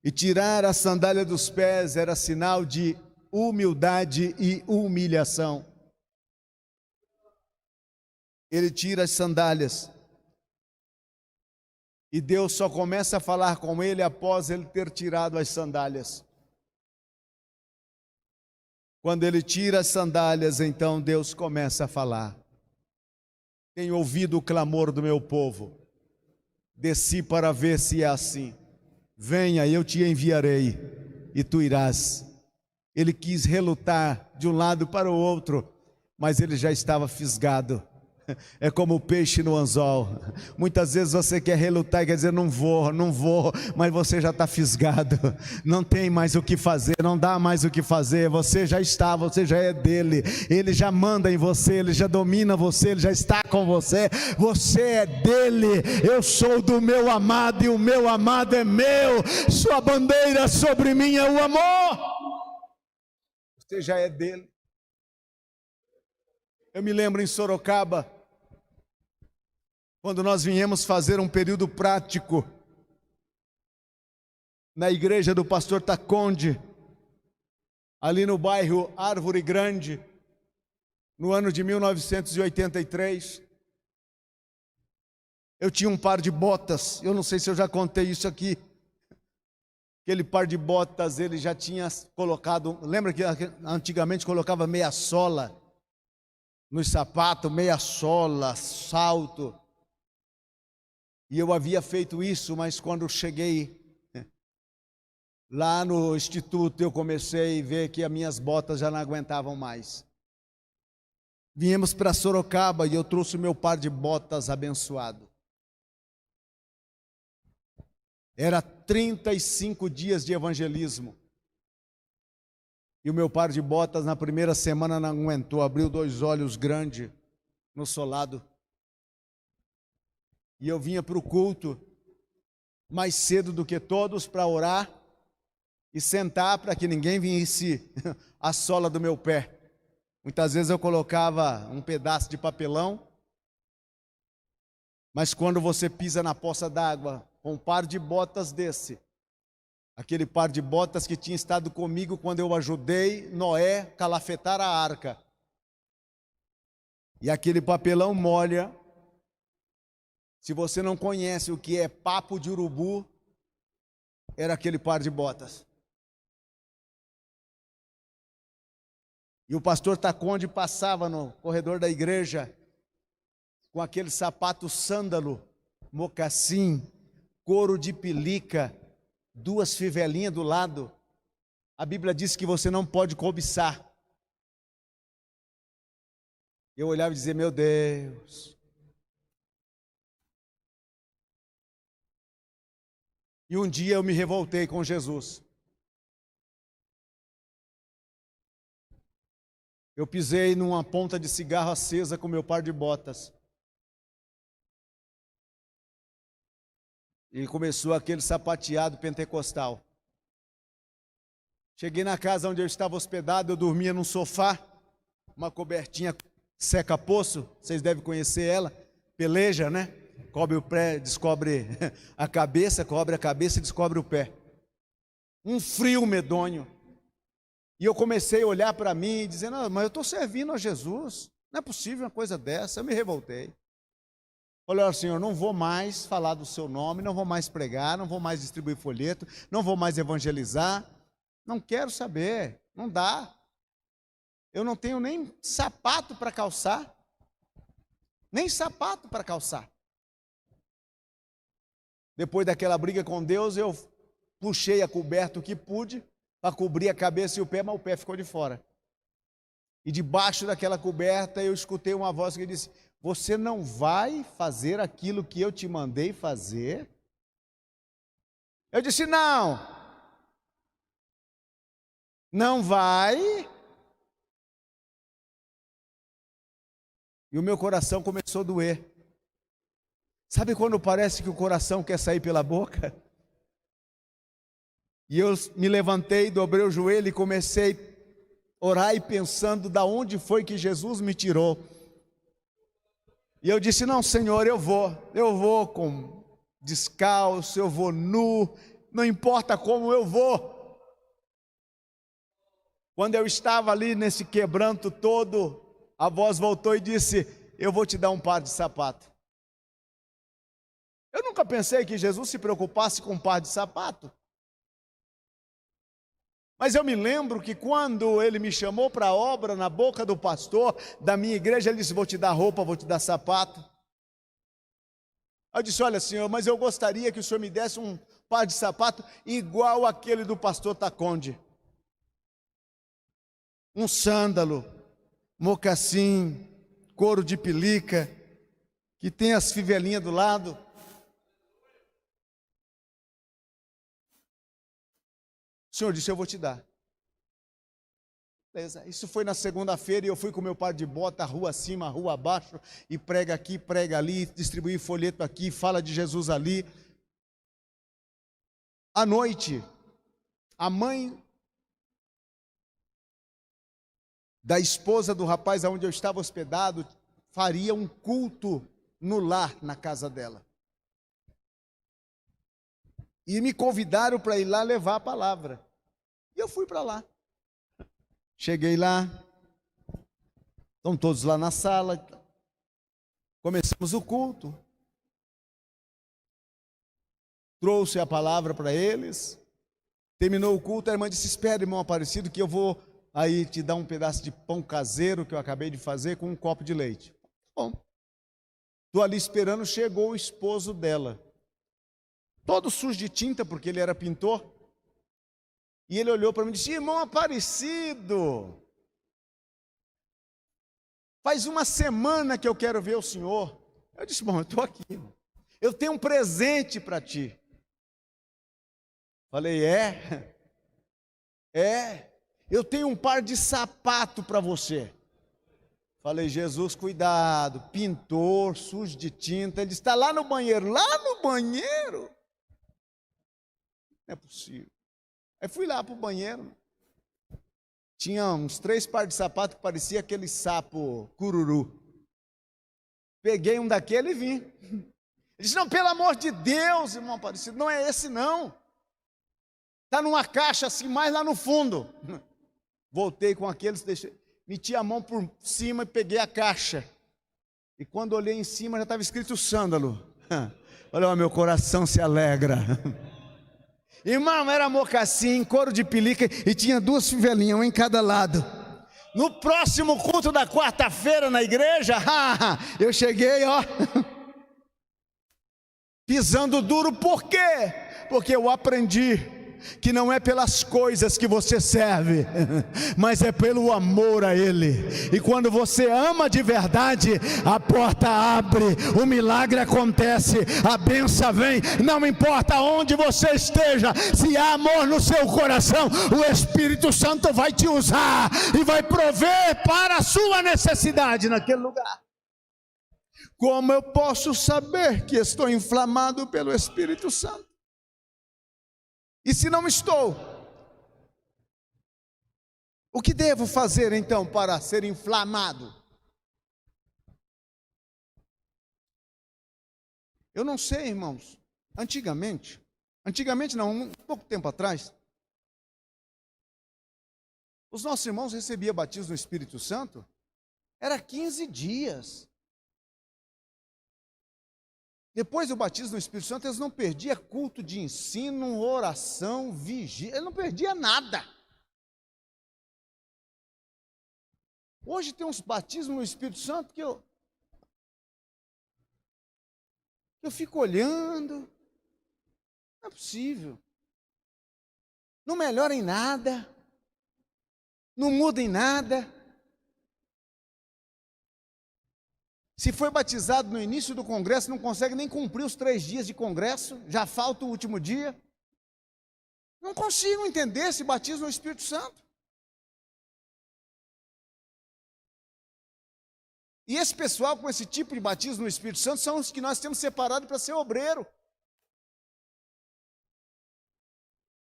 E tirar a sandália dos pés era sinal de humildade e humilhação. Ele tira as sandálias. E Deus só começa a falar com ele após ele ter tirado as sandálias. Quando ele tira as sandálias, então Deus começa a falar. Tenho ouvido o clamor do meu povo. Desci para ver se é assim. Venha, eu te enviarei e tu irás. Ele quis relutar de um lado para o outro, mas ele já estava fisgado. É como o peixe no anzol. Muitas vezes você quer relutar e quer dizer, não vou, mas você já está fisgado. Não tem mais o que fazer, não dá mais o que fazer. Você já está, você já é dele. Ele já manda em você, ele já domina você, ele já está com você. Você é dele. Eu sou do meu amado e o meu amado é meu. Sua bandeira sobre mim é o amor. Você já é dele. Eu me lembro em Sorocaba, quando nós viemos fazer um período prático na igreja do pastor Taconde, ali no bairro Árvore Grande, no ano de 1983, eu tinha um par de botas, eu não sei se eu já contei isso aqui, aquele par de botas ele já tinha colocado, lembra que antigamente colocava meia sola nos sapatos, meia sola, salto, e eu havia feito isso, mas quando cheguei lá no instituto, eu comecei a ver que as minhas botas já não aguentavam mais. Viemos para Sorocaba e eu trouxe o meu par de botas abençoado. Era 35 dias de evangelismo. E o meu par de botas na primeira semana não aguentou, abriu 2 olhos grandes no solado. E eu vinha para o culto mais cedo do que todos para orar e sentar para que ninguém visse a sola do meu pé. Muitas vezes eu colocava um pedaço de papelão, mas quando você pisa na poça d'água com um par de botas desse, aquele par de botas que tinha estado comigo quando eu ajudei Noé calafetar a arca, e aquele papelão molha. Se você não conhece o que é papo de urubu, era aquele par de botas. E o pastor Taconde passava no corredor da igreja com aquele sapato sândalo, mocassim, couro de pelica, 2 fivelinhas do lado. A Bíblia diz que você não pode cobiçar. Eu olhava e dizia, meu Deus. E um dia eu me revoltei com Jesus. Eu pisei numa ponta de cigarro acesa com meu par de botas. E começou aquele sapateado pentecostal. Cheguei na casa onde eu estava hospedado, eu dormia num sofá, uma cobertinha seca-poço, vocês devem conhecer ela, peleja, né? Cobre o pé, descobre a cabeça, cobre a cabeça e descobre o pé. Um frio medonho. E eu comecei a olhar para mim, dizendo, mas eu estou servindo a Jesus, não é possível uma coisa dessa. Eu me revoltei. Falei, ó, Senhor, não vou mais falar do seu nome, não vou mais pregar, não vou mais distribuir folheto, não vou mais evangelizar, não quero saber, não dá. Eu não tenho nem sapato para calçar, nem sapato para calçar. Depois daquela briga com Deus, eu puxei a coberta o que pude, para cobrir a cabeça e o pé, mas o pé ficou de fora. E debaixo daquela coberta eu escutei uma voz que disse, você não vai fazer aquilo que eu te mandei fazer? Eu disse, não vai. E o meu coração começou a doer. Sabe quando parece que o coração quer sair pela boca? E eu me levantei, dobrei o joelho e comecei a orar e pensando da onde foi que Jesus me tirou. E eu disse, não, Senhor, eu vou com descalço, eu vou nu, não importa como eu vou. Quando eu estava ali nesse quebranto todo, a voz voltou e disse, eu vou te dar um par de sapato. Eu nunca pensei que Jesus se preocupasse com um par de sapato. Mas eu me lembro que quando ele me chamou para a obra na boca do pastor da minha igreja, ele disse, vou te dar roupa, vou te dar sapato. Eu disse, olha, Senhor, mas eu gostaria que o Senhor me desse um par de sapato igual aquele do pastor Taconde. Um sândalo, mocassim, couro de pelica, que tem as fivelinhas do lado. O Senhor disse, eu vou te dar. Beleza. Isso foi na segunda-feira e eu fui com meu par de bota, rua acima, rua abaixo, e prega aqui, prega ali, distribuir folheto aqui, fala de Jesus ali. À noite, a mãe da esposa do rapaz onde eu estava hospedado faria um culto no lar, na casa dela. E me convidaram para ir lá levar a palavra. E eu fui para lá. Cheguei lá, estão todos lá na sala, começamos o culto. Trouxe a palavra para eles, terminou o culto, a irmã disse, espera, irmão Aparecido, que eu vou aí te dar um pedaço de pão caseiro que eu acabei de fazer com um copo de leite. Bom, estou ali esperando, chegou o esposo dela, todo sujo de tinta, porque ele era pintor, e ele olhou para mim e disse, irmão Aparecido, faz uma semana que eu quero ver o senhor. Eu disse, bom, eu estou aqui, irmão. Eu tenho um presente para ti. Falei, eu tenho um par de sapato para você. Falei, Jesus, cuidado, pintor, sujo de tinta. Ele está lá no banheiro. Lá no banheiro? Não é possível. Aí fui lá para o banheiro. Tinha uns 3 pares de sapato que parecia aquele sapo cururu. Peguei um daquele e vim. Ele disse, não, pelo amor de Deus, irmão Aparecido, não é esse não. Está numa caixa assim, mais lá no fundo. Voltei com aqueles, meti a mão por cima e peguei a caixa. E quando olhei em cima já estava escrito sândalo. Olha, meu coração se alegra. Irmão, era mocassim, couro de pelica e tinha 2 fivelinhas, uma em cada lado. No próximo culto da quarta-feira na igreja, eu cheguei, ó, pisando duro. Por quê? Porque eu aprendi que não é pelas coisas que você serve, mas é pelo amor a Ele. E quando você ama de verdade, a porta abre, o milagre acontece, a bênção vem. Não importa onde você esteja, se há amor no seu coração, o Espírito Santo vai te usar e vai prover para a sua necessidade naquele lugar. Como eu posso saber que estou inflamado pelo Espírito Santo? E se não estou, o que devo fazer então para ser inflamado? Eu não sei, irmãos. Antigamente não, um pouco tempo atrás, os nossos irmãos recebiam batismo no Espírito Santo, era 15 dias. Depois do batismo no Espírito Santo, eles não perdiam culto de ensino, oração, vigília, eles não perdiam nada. Hoje tem uns batismos no Espírito Santo que eu fico olhando, não é possível. Não melhora em nada, não muda em nada. Se foi batizado no início do congresso, não consegue nem cumprir os 3 dias de congresso, já falta o último dia. Não consigo entender esse batismo no Espírito Santo. E esse pessoal com esse tipo de batismo no Espírito Santo são os que nós temos separado para ser obreiro.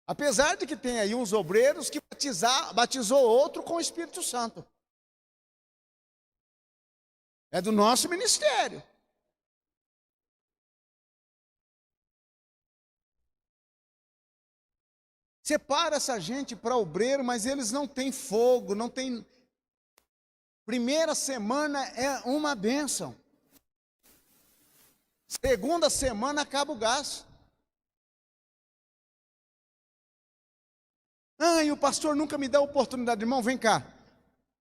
Apesar de que tem aí uns obreiros que batizou outro com o Espírito Santo. É do nosso ministério. Separa essa gente para obreiro, mas eles não têm fogo, não têm. Primeira semana é uma bênção. Segunda semana acaba o gás. E o pastor nunca me dá a oportunidade. Irmão, vem cá.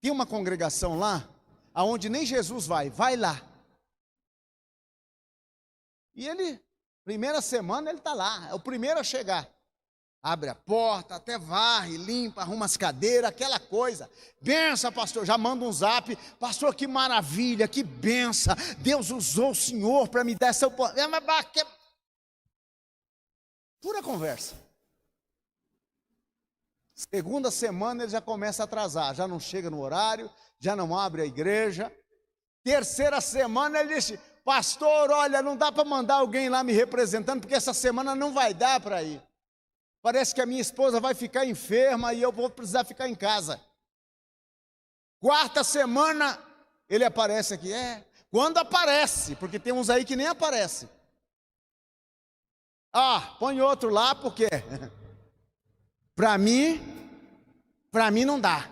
Tem uma congregação lá, aonde nem Jesus vai lá. E ele, primeira semana ele está lá, é o primeiro a chegar. abre a porta, até varre, limpa, arruma as cadeiras, aquela coisa. Benção, pastor, já manda um zap. Pastor, que maravilha, que benção. Deus usou o senhor para me dar essa oportunidade. Pura conversa. Segunda semana ele já começa a atrasar, já não chega no horário, já não abre a igreja. Terceira semana ele disse: pastor, olha, não dá para mandar alguém lá me representando, porque essa semana não vai dar para ir. Parece que a minha esposa vai ficar enferma e eu vou precisar ficar em casa. Quarta semana, ele aparece aqui. Quando aparece, porque tem uns aí que nem aparece. Põe outro lá, porque para mim não dá.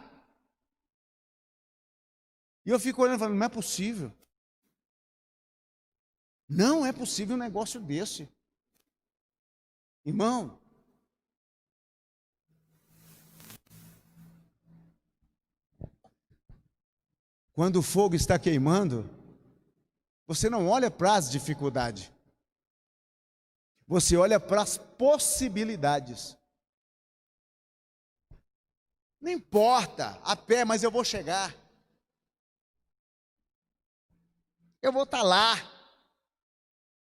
E eu fico olhando e falando, não é possível. Não é possível um negócio desse. Irmão, quando o fogo está queimando, você não olha para as dificuldades. Você olha para as possibilidades. Não importa, a pé, mas eu vou chegar. Eu vou estar lá.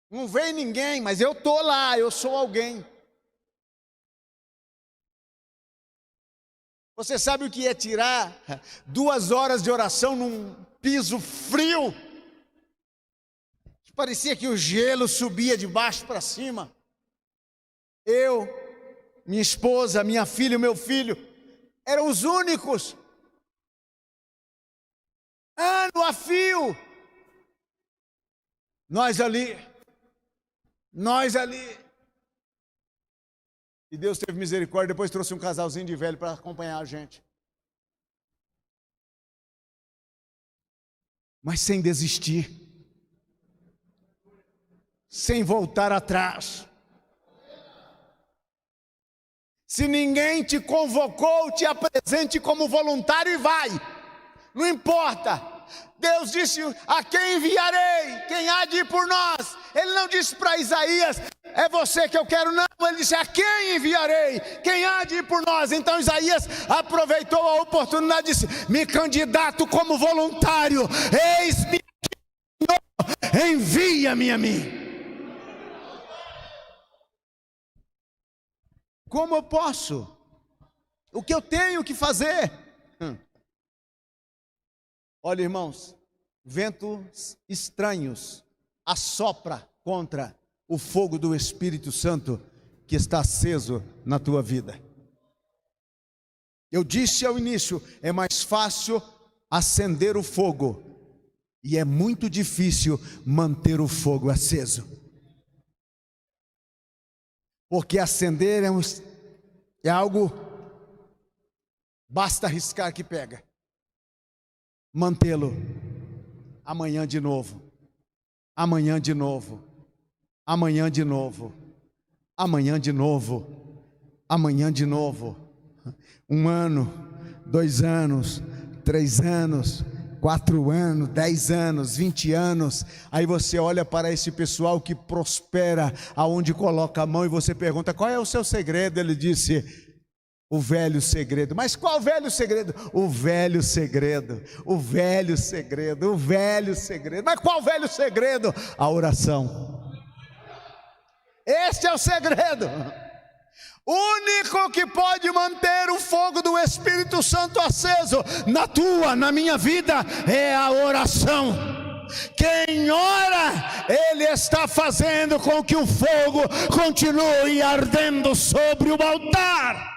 Não vem ninguém, mas eu estou lá, eu sou alguém. Você sabe o que é tirar 2 horas de oração num piso frio? Parecia que o gelo subia de baixo para cima. Eu, minha esposa, minha filha e o meu filho eram os únicos. Ano a fio. Nós ali. E Deus teve misericórdia, depois trouxe um casalzinho de velho para acompanhar a gente. Mas sem desistir. Sem voltar atrás. Se ninguém te convocou, te apresente como voluntário e vai. Não importa. Deus disse: a quem enviarei? Quem há de ir por nós? Ele não disse para Isaías: é você que eu quero, não. Ele disse: a quem enviarei? Quem há de ir por nós? Então Isaías aproveitou a oportunidade e disse: me candidato como voluntário. Eis-me aqui, Senhor, envia-me a mim. Como eu posso? O que eu tenho que fazer? Olha, irmãos, ventos estranhos assopra contra o fogo do Espírito Santo que está aceso na tua vida. Eu disse ao início, é mais fácil acender o fogo e é muito difícil manter o fogo aceso. Porque acender é algo, basta arriscar que pega. Mantê-lo, amanhã de novo, amanhã de novo, amanhã de novo, amanhã de novo, amanhã de novo. 1 ano, 2 anos, 3 anos, 4 anos, 10 anos, 20 anos, aí você olha para esse pessoal que prospera aonde coloca a mão e você pergunta: qual é o seu segredo? Ele disse: o velho segredo. Mas qual velho segredo? O velho segredo, o velho segredo, o velho segredo. Mas qual velho segredo? A oração. Este é o segredo. O único que pode manter o fogo do Espírito Santo aceso na tua, na minha vida, é a oração. Quem ora, ele está fazendo com que o fogo continue ardendo sobre o altar.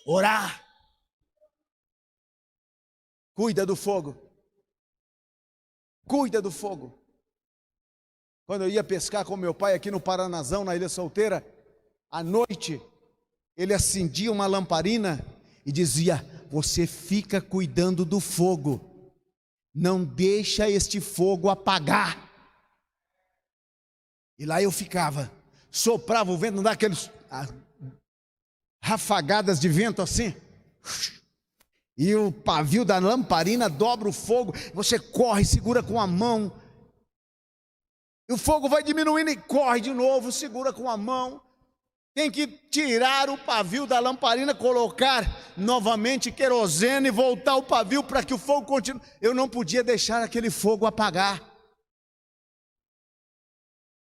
Orar. Cuida do fogo. Cuida do fogo. Quando eu ia pescar com meu pai aqui no Paranazão, na Ilha Solteira, à noite, ele acendia uma lamparina e dizia: você fica cuidando do fogo, não deixa este fogo apagar. E lá eu ficava, soprava o vento, não dá aqueles rafagadas de vento assim, e o pavio da lamparina dobra o fogo, você corre, segura com a mão, e o fogo vai diminuindo e corre de novo, segura com a mão. Tem que tirar o pavio da lamparina, colocar novamente querosene e voltar o pavio para que o fogo continue. Eu não podia deixar aquele fogo apagar.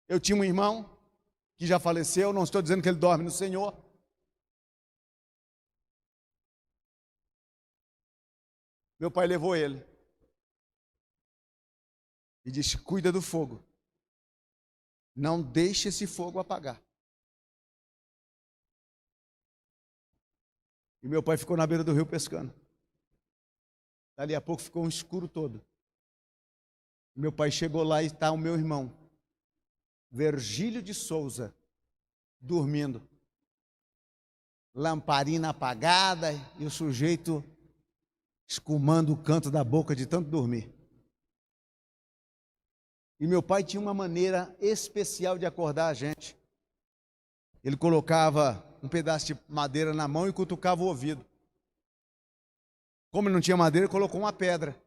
Eu tinha um irmão que já faleceu, não estou dizendo que ele dorme no Senhor. Meu pai levou ele e disse: cuida do fogo, não deixe esse fogo apagar. E meu pai ficou na beira do rio pescando. Dali a pouco ficou um escuro todo. Meu pai chegou lá e está o meu irmão, Virgílio de Souza, dormindo. Lamparina apagada e o sujeito escumando o canto da boca de tanto dormir. E meu pai tinha uma maneira especial de acordar a gente. Ele colocava um pedaço de madeira na mão e cutucava o ouvido. Como ele não tinha madeira, ele colocou uma pedra.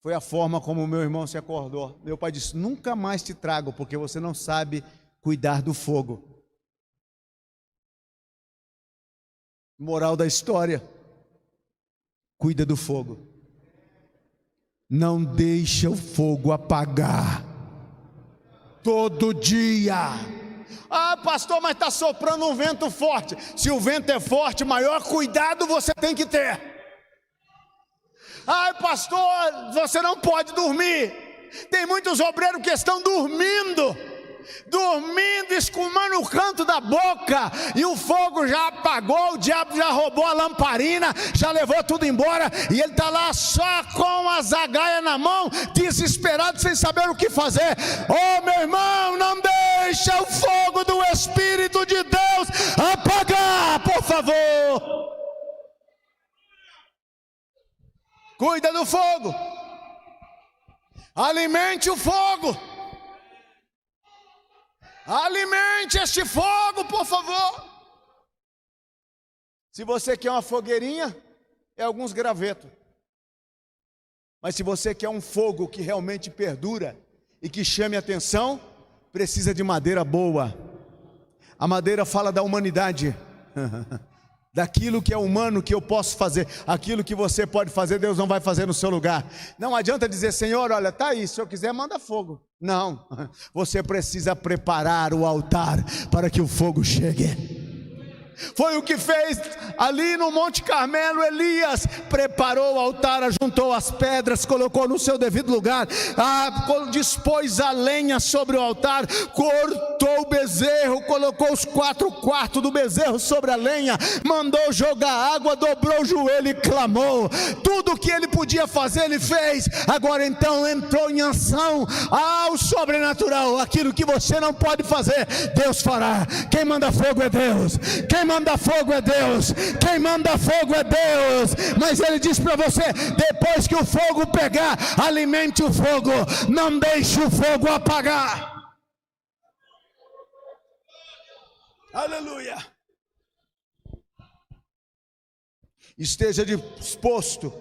Foi a forma como o meu irmão se acordou. Meu pai disse: nunca mais te trago, porque você não sabe cuidar do fogo. Moral da história: cuida do fogo. Não deixa o fogo apagar. Todo dia. Ah, pastor, mas está soprando um vento forte. Se o vento é forte, maior cuidado você tem que ter. Ah, pastor, você não pode dormir. Tem muitos obreiros que estão dormindo, escumando o canto da boca, e o fogo já apagou, o diabo já roubou a lamparina, já levou tudo embora, e ele está lá só com a zagaia na mão, desesperado, sem saber o que fazer. Oh, meu irmão, não deixa o fogo do Espírito de Deus apagar, por favor. Cuida do fogo, alimente o fogo. Alimente este fogo, por favor. Se você quer uma fogueirinha, é alguns gravetos. Mas se você quer um fogo que realmente perdura e que chame a atenção, precisa de madeira boa. A madeira fala da humanidade. Daquilo que é humano que eu posso fazer. Aquilo que você pode fazer, Deus não vai fazer no seu lugar. Não adianta dizer: Senhor, olha, está aí, se eu quiser manda fogo. Não, você precisa preparar o altar para que o fogo chegue. Foi o que fez ali no Monte Carmelo. Elias preparou o altar, juntou as pedras, colocou no seu devido lugar, dispôs a lenha sobre o altar, cortou o bezerro, colocou os 4 quartos do bezerro sobre a lenha, mandou jogar água, dobrou o joelho e clamou. Tudo o que ele podia fazer, ele fez. Agora então entrou em ação ao sobrenatural. Aquilo que você não pode fazer, Deus fará. Quem manda fogo é Deus. Quem manda fogo é Deus. Quem manda fogo é Deus. Mas ele diz para você: depois que o fogo pegar, alimente o fogo, não deixe o fogo apagar. Aleluia. Esteja disposto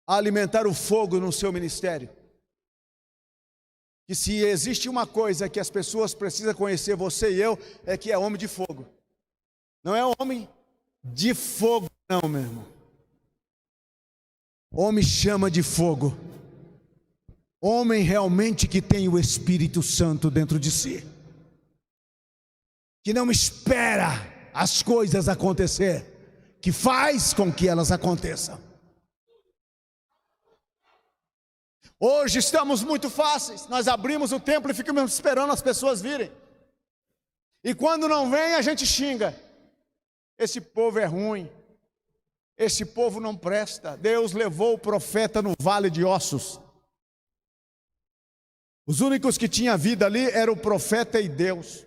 a alimentar o fogo no seu ministério. Que se existe uma coisa que as pessoas precisam conhecer, você e eu, é que é homem de fogo. Não é homem de fogo, não, meu irmão. Homem chama de fogo. Homem realmente que tem o Espírito Santo dentro de si. Que não espera as coisas acontecer, que faz com que elas aconteçam. Hoje estamos muito fáceis. Nós abrimos o templo e ficamos esperando as pessoas virem. E quando não vem, a gente xinga. Esse povo é ruim, esse povo não presta. Deus levou o profeta no vale de ossos. Os únicos que tinham vida ali eram o profeta e Deus.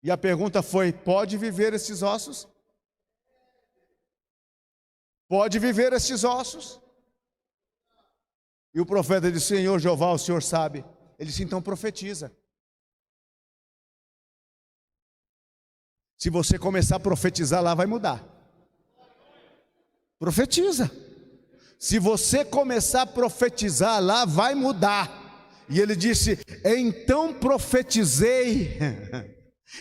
E a pergunta foi: pode viver esses ossos? Pode viver esses ossos? E o profeta disse: Senhor Jeová, o Senhor sabe. Ele disse: então profetiza. Se você começar a profetizar lá, vai mudar. Profetiza. Se você começar a profetizar lá, vai mudar. E ele disse: então profetizei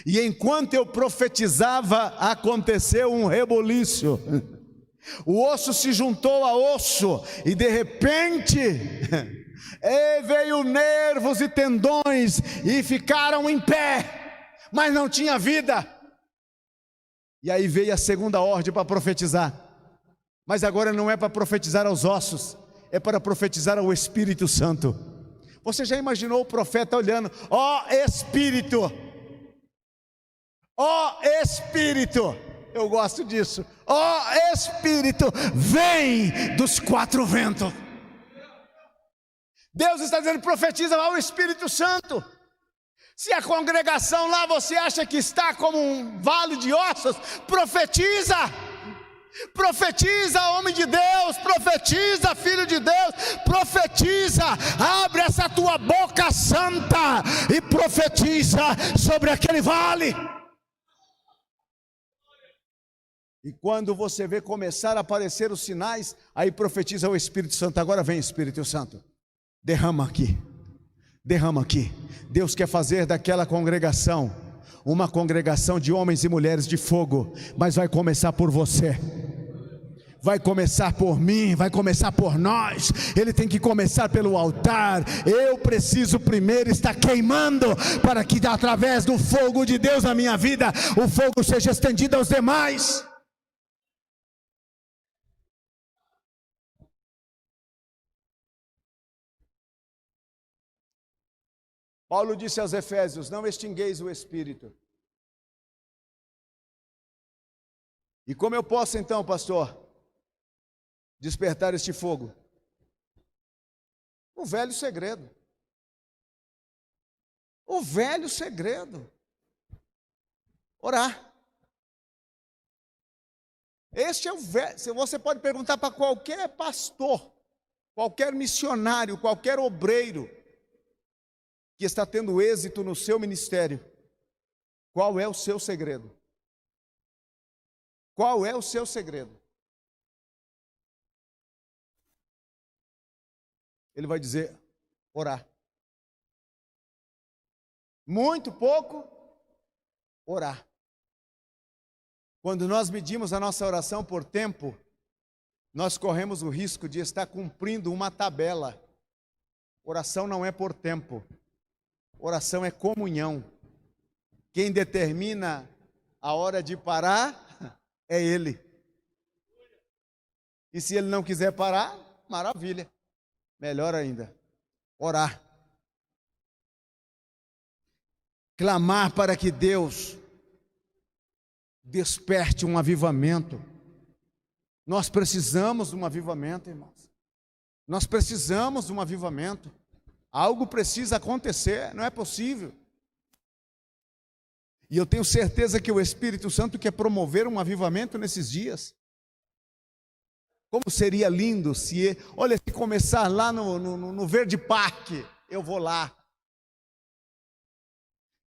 E enquanto eu profetizava, aconteceu um reboliço. O osso se juntou a osso e de repente veio nervos e tendões e ficaram em pé, mas não tinha vida. E aí veio a segunda ordem para profetizar. Mas agora não é para profetizar aos ossos, é para profetizar ao Espírito Santo. Você já imaginou o profeta olhando: ó Espírito, ó Espírito, eu gosto disso, ó Espírito, vem dos quatro ventos. Deus está dizendo: profetiza ao Espírito Santo. Se a congregação lá você acha que está como um vale de ossos, profetiza. Profetiza, homem de Deus, profetiza, filho de Deus, profetiza, abre essa tua boca santa e profetiza sobre aquele vale. E quando você vê começar a aparecer os sinais, aí profetiza o Espírito Santo: agora vem, Espírito Santo, derrama aqui, derrama aqui. Deus quer fazer daquela congregação uma congregação de homens e mulheres de fogo, mas vai começar por você, vai começar por mim, vai começar por nós. Ele tem que começar pelo altar. Eu preciso primeiro estar queimando, para que através do fogo de Deus na minha vida, o fogo seja estendido aos demais. Paulo disse aos Efésios: não extingueis o Espírito. E como eu posso então, pastor, despertar este fogo? O velho segredo. O velho segredo. Orar. Este é o velho. Você pode perguntar para qualquer pastor, qualquer missionário, qualquer obreiro que está tendo êxito no seu ministério: qual é o seu segredo? Qual é o seu segredo? Ele vai dizer: orar. Muito pouco, orar. Quando nós medimos a nossa oração por tempo, nós corremos o risco de estar cumprindo uma tabela. Oração não é por tempo. Oração é comunhão. Quem determina a hora de parar é Ele. E se Ele não quiser parar, maravilha. Melhor ainda, orar. Clamar para que Deus desperte um avivamento. Nós precisamos de um avivamento, irmãos. Nós precisamos de um avivamento. Algo precisa acontecer, não é possível. E eu tenho certeza que o Espírito Santo quer promover um avivamento nesses dias. Como seria lindo se começar lá no Verde Parque, eu vou lá.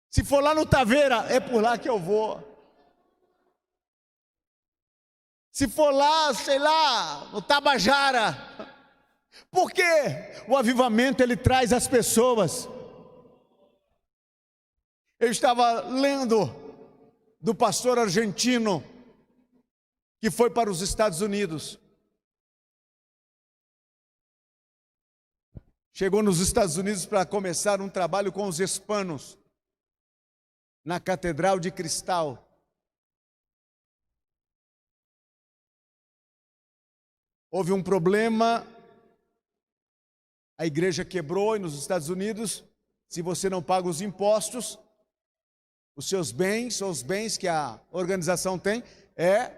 Se for lá no Taveira, é por lá que eu vou. Se for lá, sei lá, no Tabajara. Porque o avivamento ele traz as pessoas. Eu estava lendo do pastor argentino que foi para os Estados Unidos. Chegou nos Estados Unidos para começar um trabalho com os hispanos na Catedral de Cristal. Houve um problema. A igreja quebrou, e nos Estados Unidos, se você não paga os impostos, os seus bens, ou os bens que a organização tem, é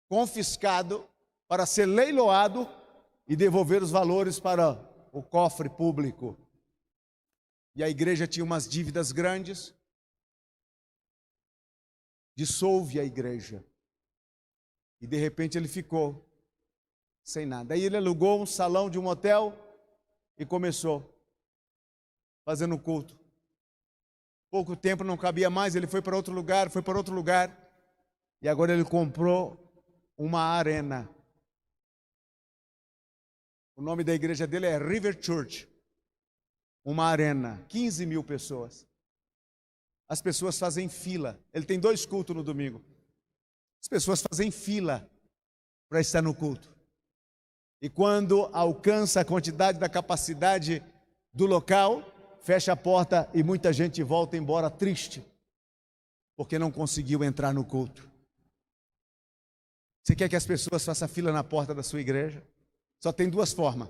confiscado para ser leiloado e devolver os valores para o cofre público. E a igreja tinha umas dívidas grandes, dissolve a igreja. E de repente ele ficou sem nada. Aí ele alugou um salão de um hotel e começou fazendo culto. Pouco tempo, não cabia mais, ele foi para outro lugar, e agora ele comprou uma arena. O nome da igreja dele é River Church. Uma arena, 15 mil pessoas. as pessoas fazem fila. Ele tem 2 cultos no domingo. As pessoas fazem fila para estar no culto. E quando alcança a quantidade da capacidade do local, fecha a porta e muita gente volta embora triste, porque não conseguiu entrar no culto. Você quer que as pessoas façam fila na porta da sua igreja? Só tem 2 formas.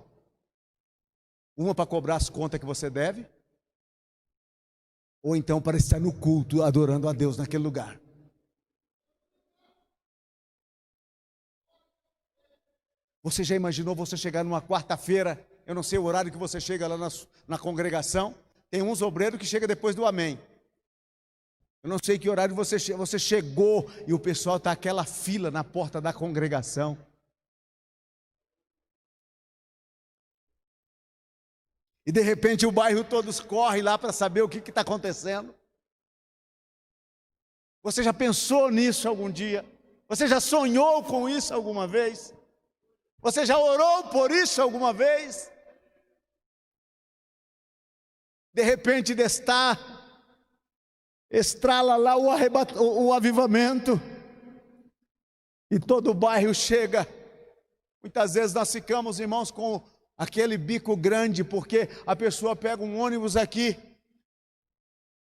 Uma para cobrar as contas que você deve, ou então para estar no culto adorando a Deus naquele lugar. Você já imaginou você chegar numa quarta-feira, eu não sei o horário que você chega lá na congregação, tem uns obreiros que chegam depois do amém. Eu não sei que horário você chegou e o pessoal está aquela fila na porta da congregação. E de repente o bairro todos correm lá para saber o que está acontecendo. Você já pensou nisso algum dia? Você já sonhou com isso alguma vez? Você já orou por isso alguma vez? De repente estrala lá o avivamento. E todo o bairro chega. Muitas vezes nós ficamos, irmãos, com aquele bico grande, porque a pessoa pega um ônibus aqui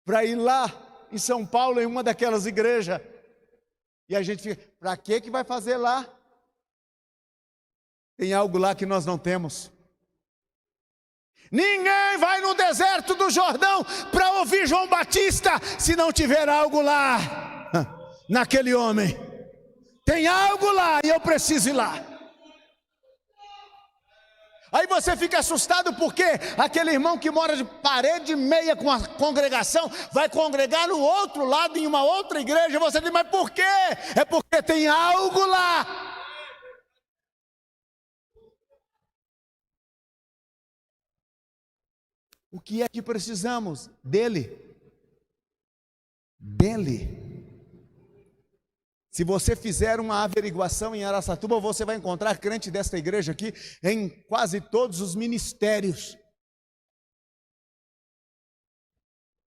para ir lá em São Paulo, em uma daquelas igrejas. E a gente fica, para que vai fazer lá? Tem algo lá que nós não temos. Ninguém vai no deserto do Jordão para ouvir João Batista se não tiver algo lá, naquele homem. Tem algo lá e eu preciso ir lá. Aí você fica assustado porque aquele irmão que mora de parede meia com a congregação vai congregar no outro lado, em uma outra igreja. Você diz, mas por quê? É porque tem algo lá. O que é que precisamos? Dele. Se você fizer uma averiguação em Araçatuba, você vai encontrar crente desta igreja aqui em quase todos os ministérios.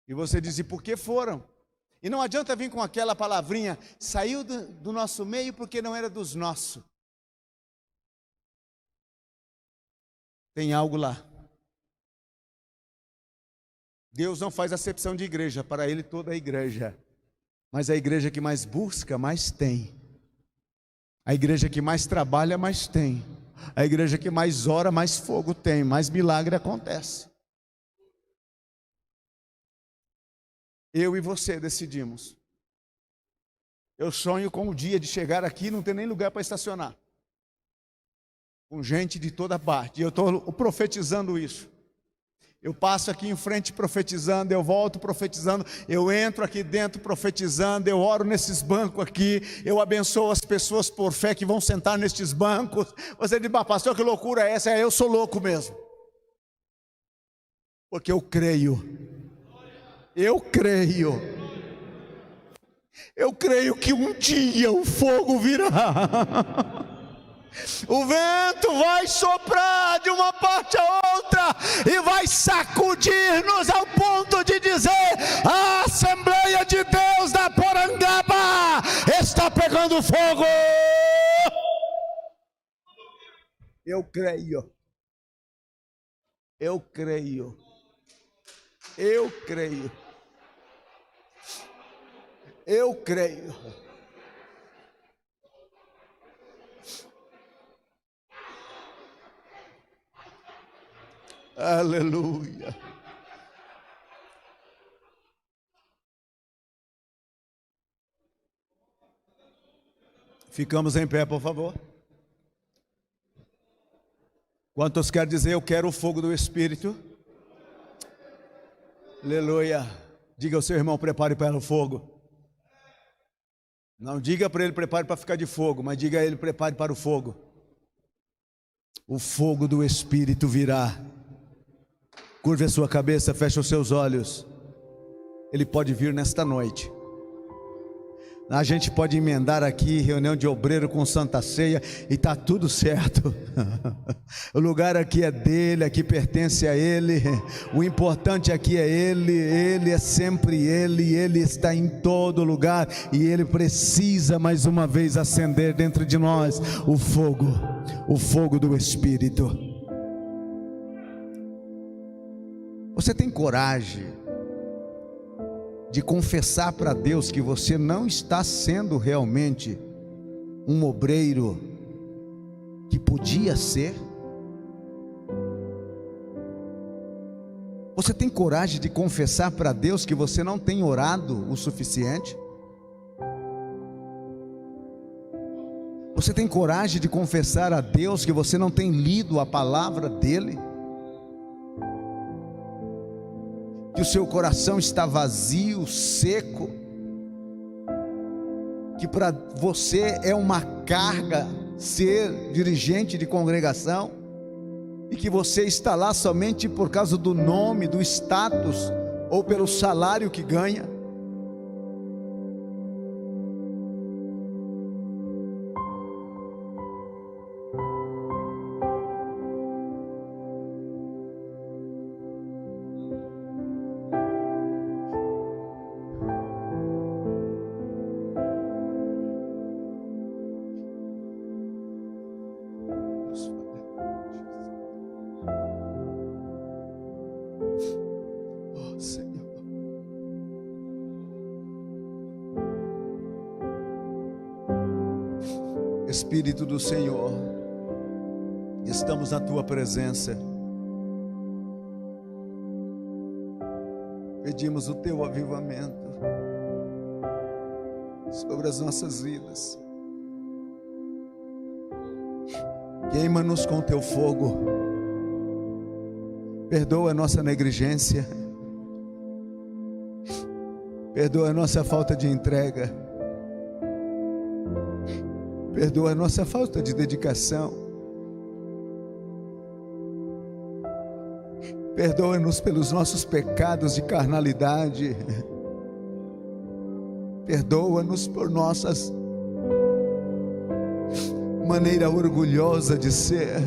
E você diz, e por que foram? E não adianta vir com aquela palavrinha, saiu do nosso meio porque não era dos nossos. Tem algo lá. Deus não faz acepção de igreja, para Ele toda a igreja. Mas a igreja que mais busca, mais tem. A igreja que mais trabalha, mais tem. A igreja que mais ora, mais fogo tem, mais milagre acontece. Eu e você decidimos. Eu sonho com o dia de chegar aqui e não ter nem lugar para estacionar. Com gente de toda parte. E eu estou profetizando isso. Eu passo aqui em frente profetizando, eu volto profetizando, eu entro aqui dentro profetizando, eu oro nesses bancos aqui, eu abençoo as pessoas por fé que vão sentar nestes bancos. Você diz, pastor, que loucura é essa? Eu sou louco mesmo. Porque eu creio. Eu creio que um dia o fogo virá. O vento vai soprar de uma parte a outra e vai sacudir-nos ao ponto de dizer: a Assembleia de Deus da Porangaba está pegando fogo. Eu creio. Aleluia. Ficamos em pé, por favor. Quantos querem dizer, eu quero o fogo do Espírito? Aleluia. Diga ao seu irmão, prepare para o fogo. Não diga para ele, prepare para ficar de fogo, mas diga a ele, prepare para o fogo. O fogo do Espírito virá. Curve a sua cabeça, feche os seus olhos. Ele pode vir nesta noite. A gente pode emendar aqui reunião de obreiro com Santa Ceia e está tudo certo. O lugar aqui é dele, aqui pertence a ele. O importante aqui é ele. Ele é sempre ele. Ele está em todo lugar e ele precisa mais uma vez acender dentro de nós o fogo do Espírito. Você tem coragem de confessar para Deus que você não está sendo realmente um obreiro que podia ser? Você tem coragem de confessar para Deus que você não tem orado o suficiente? Você tem coragem de confessar a Deus que você não tem lido a palavra dele? Que o seu coração está vazio, seco, que para você é uma carga ser dirigente de congregação, e que você está lá somente por causa do nome, do status, ou pelo salário que ganha. Espírito do Senhor, estamos na tua presença, pedimos o teu avivamento sobre as nossas vidas. Queima-nos com teu fogo, perdoa a nossa negligência, perdoa a nossa falta de entrega, perdoa a nossa falta de dedicação, perdoa-nos pelos nossos pecados de carnalidade, perdoa-nos por nossas maneira orgulhosa de ser,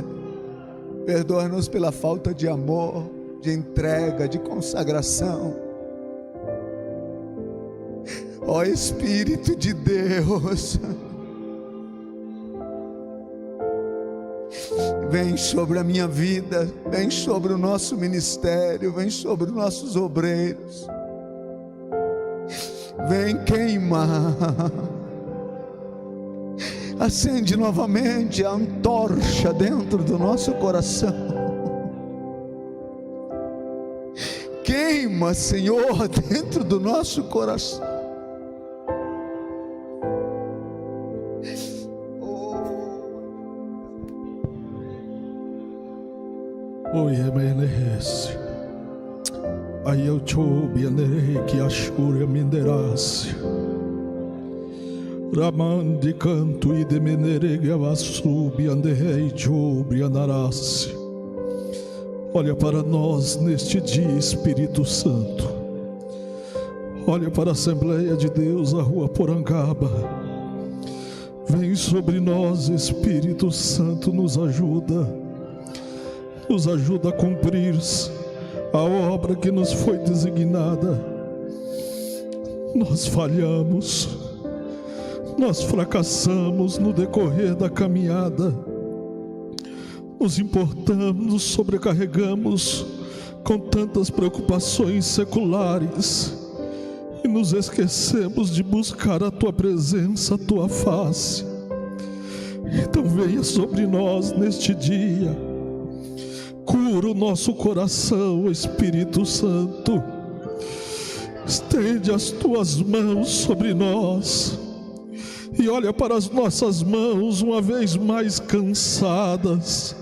perdoa-nos pela falta de amor, de entrega, de consagração. Ó Espírito de Deus, vem sobre a minha vida, vem sobre o nosso ministério, vem sobre os nossos obreiros, vem queima, acende novamente a antorcha dentro do nosso coração, queima, Senhor, dentro do nosso coração. Oi, emenes. Aí eu choube anerei que achura menderase. Raman de canto e de menerege avassubi anderei choube anarase. Olha para nós neste dia, Espírito Santo. Olha para a Assembleia de Deus, a Rua Porangaba. Vem sobre nós, Espírito Santo, nos ajuda a cumprir a obra que nos foi designada. Nós falhamos, nós fracassamos no decorrer da caminhada, nos importamos, nos sobrecarregamos com tantas preocupações seculares e nos esquecemos de buscar a tua presença, a tua face. Então venha sobre nós neste dia, cura o nosso coração, Espírito Santo. Estende as tuas mãos sobre nós e olha para as nossas mãos uma vez mais cansadas.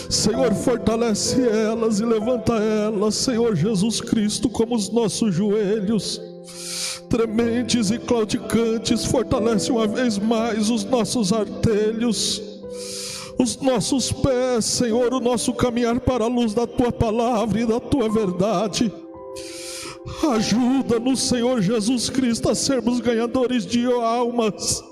Senhor, fortalece elas e levanta elas, Senhor Jesus Cristo, como os nossos joelhos trementes e claudicantes. Fortalece uma vez mais os nossos artelhos, os nossos pés, Senhor, o nosso caminhar para a luz da Tua palavra e da Tua verdade. Ajuda-nos, Senhor Jesus Cristo, a sermos ganhadores de almas.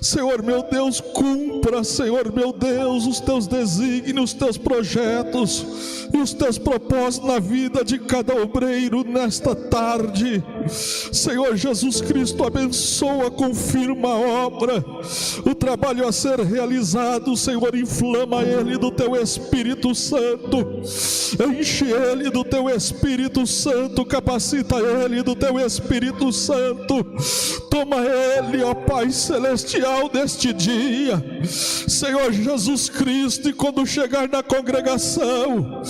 Senhor meu Deus, cumpra, Senhor meu Deus, os teus desígnios, os teus projetos e os teus propósitos na vida de cada obreiro nesta tarde. Senhor Jesus Cristo, abençoa, confirma a obra, o trabalho a ser realizado. Senhor, inflama ele do teu Espírito Santo, enche ele do teu Espírito Santo, capacita ele do teu Espírito Santo. Toma ele, ó Pai celestial, deste dia, Senhor Jesus Cristo, e quando chegar na congregação,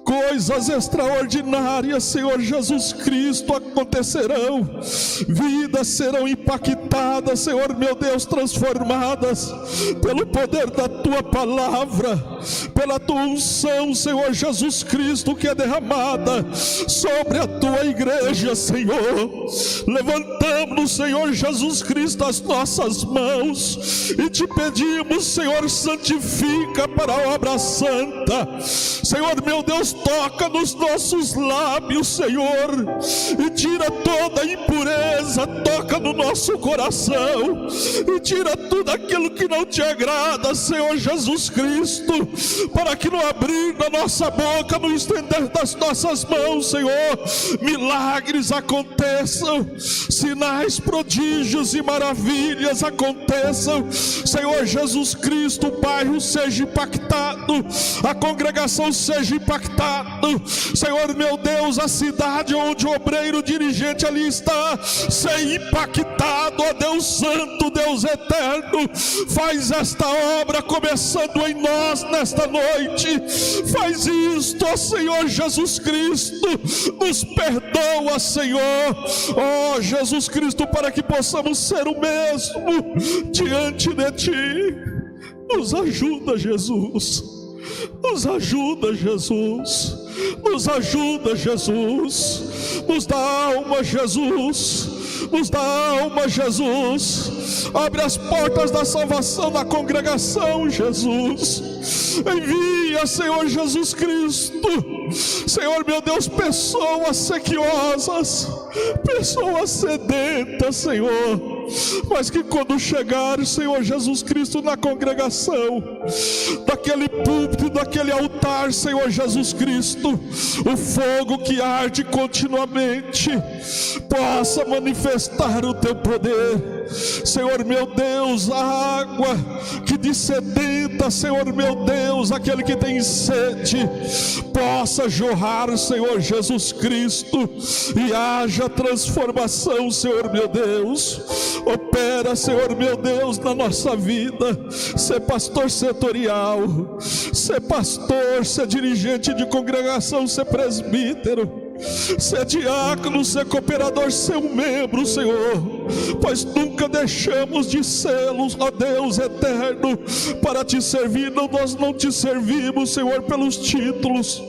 coisas extraordinárias, Senhor Jesus Cristo, acontecerão, vidas serão impactadas, Senhor meu Deus, transformadas pelo poder da tua palavra, pela tua unção, Senhor Jesus Cristo, que é derramada sobre a tua igreja. Senhor, levantamos, Senhor Jesus Cristo, as nossas mãos e te pedimos, Senhor, santifica para a obra santa. Senhor meu Deus, toca nos nossos lábios, Senhor, e tira toda a impureza, toca no nosso coração e tira tudo aquilo que não te agrada, Senhor Jesus Cristo, para que no abrir da nossa boca, no estender das nossas mãos, Senhor, milagres aconteçam, sinais, prodígios e maravilhas aconteçam. Senhor Jesus Cristo, o bairro seja impactado, a congregação seja impactado, Senhor meu Deus, a cidade onde o obreiro dirigente ali está, seja impactado, ó Deus Santo, Deus Eterno. Faz esta obra começando em nós nesta noite, faz isto, ó Senhor Jesus Cristo, nos perdoa, Senhor, ó Jesus Cristo, para que possamos ser o mesmo diante de Ti. Nos ajuda, Jesus, nos ajuda, Jesus, nos ajuda, Jesus, nos dá alma, Jesus, nos dá alma, Jesus. Abre as portas da salvação na congregação, Jesus. Envia, Senhor Jesus Cristo, Senhor meu Deus, pessoas sequiosas, pessoas sedentas, Senhor, mas que quando chegar, Senhor Jesus Cristo, na congregação, daquele púlpito, daquele altar, Senhor Jesus Cristo, o fogo que arde continuamente possa manifestar o teu poder. Senhor meu Deus, a água que dessedenta, Senhor meu Deus, aquele que tem sede, possa jorrar, Senhor Jesus Cristo, e haja transformação, Senhor meu Deus. Opera, Senhor meu Deus, na nossa vida. Ser pastor setorial, ser pastor, ser dirigente de congregação, ser presbítero, ser diácono, ser cooperador, ser um membro, Senhor, pois nunca deixamos de sê-los, ó Deus eterno, para te servir. Nós não te servimos, Senhor, pelos títulos,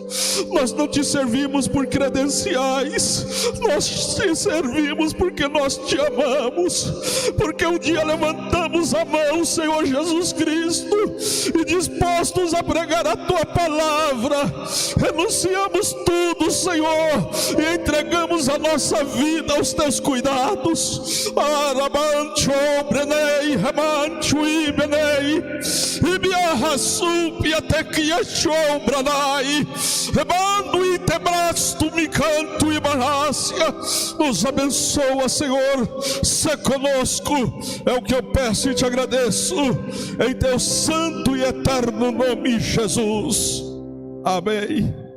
nós não te servimos por credenciais, nós te servimos porque nós te amamos, porque um dia levantamos a mão, Senhor Jesus Cristo, e dispostos a pregar a tua palavra, renunciamos tudo, Senhor, e entregamos a nossa vida aos teus cuidados. Arabancho brenei ramancho ibenei ibiahasu piatekiacho branai rebando e tebrasto me canto e barácia. Nos abençoa, Senhor, se conosco, é o que eu peço e te agradeço, em teu santo e eterno nome, Jesus. Amém.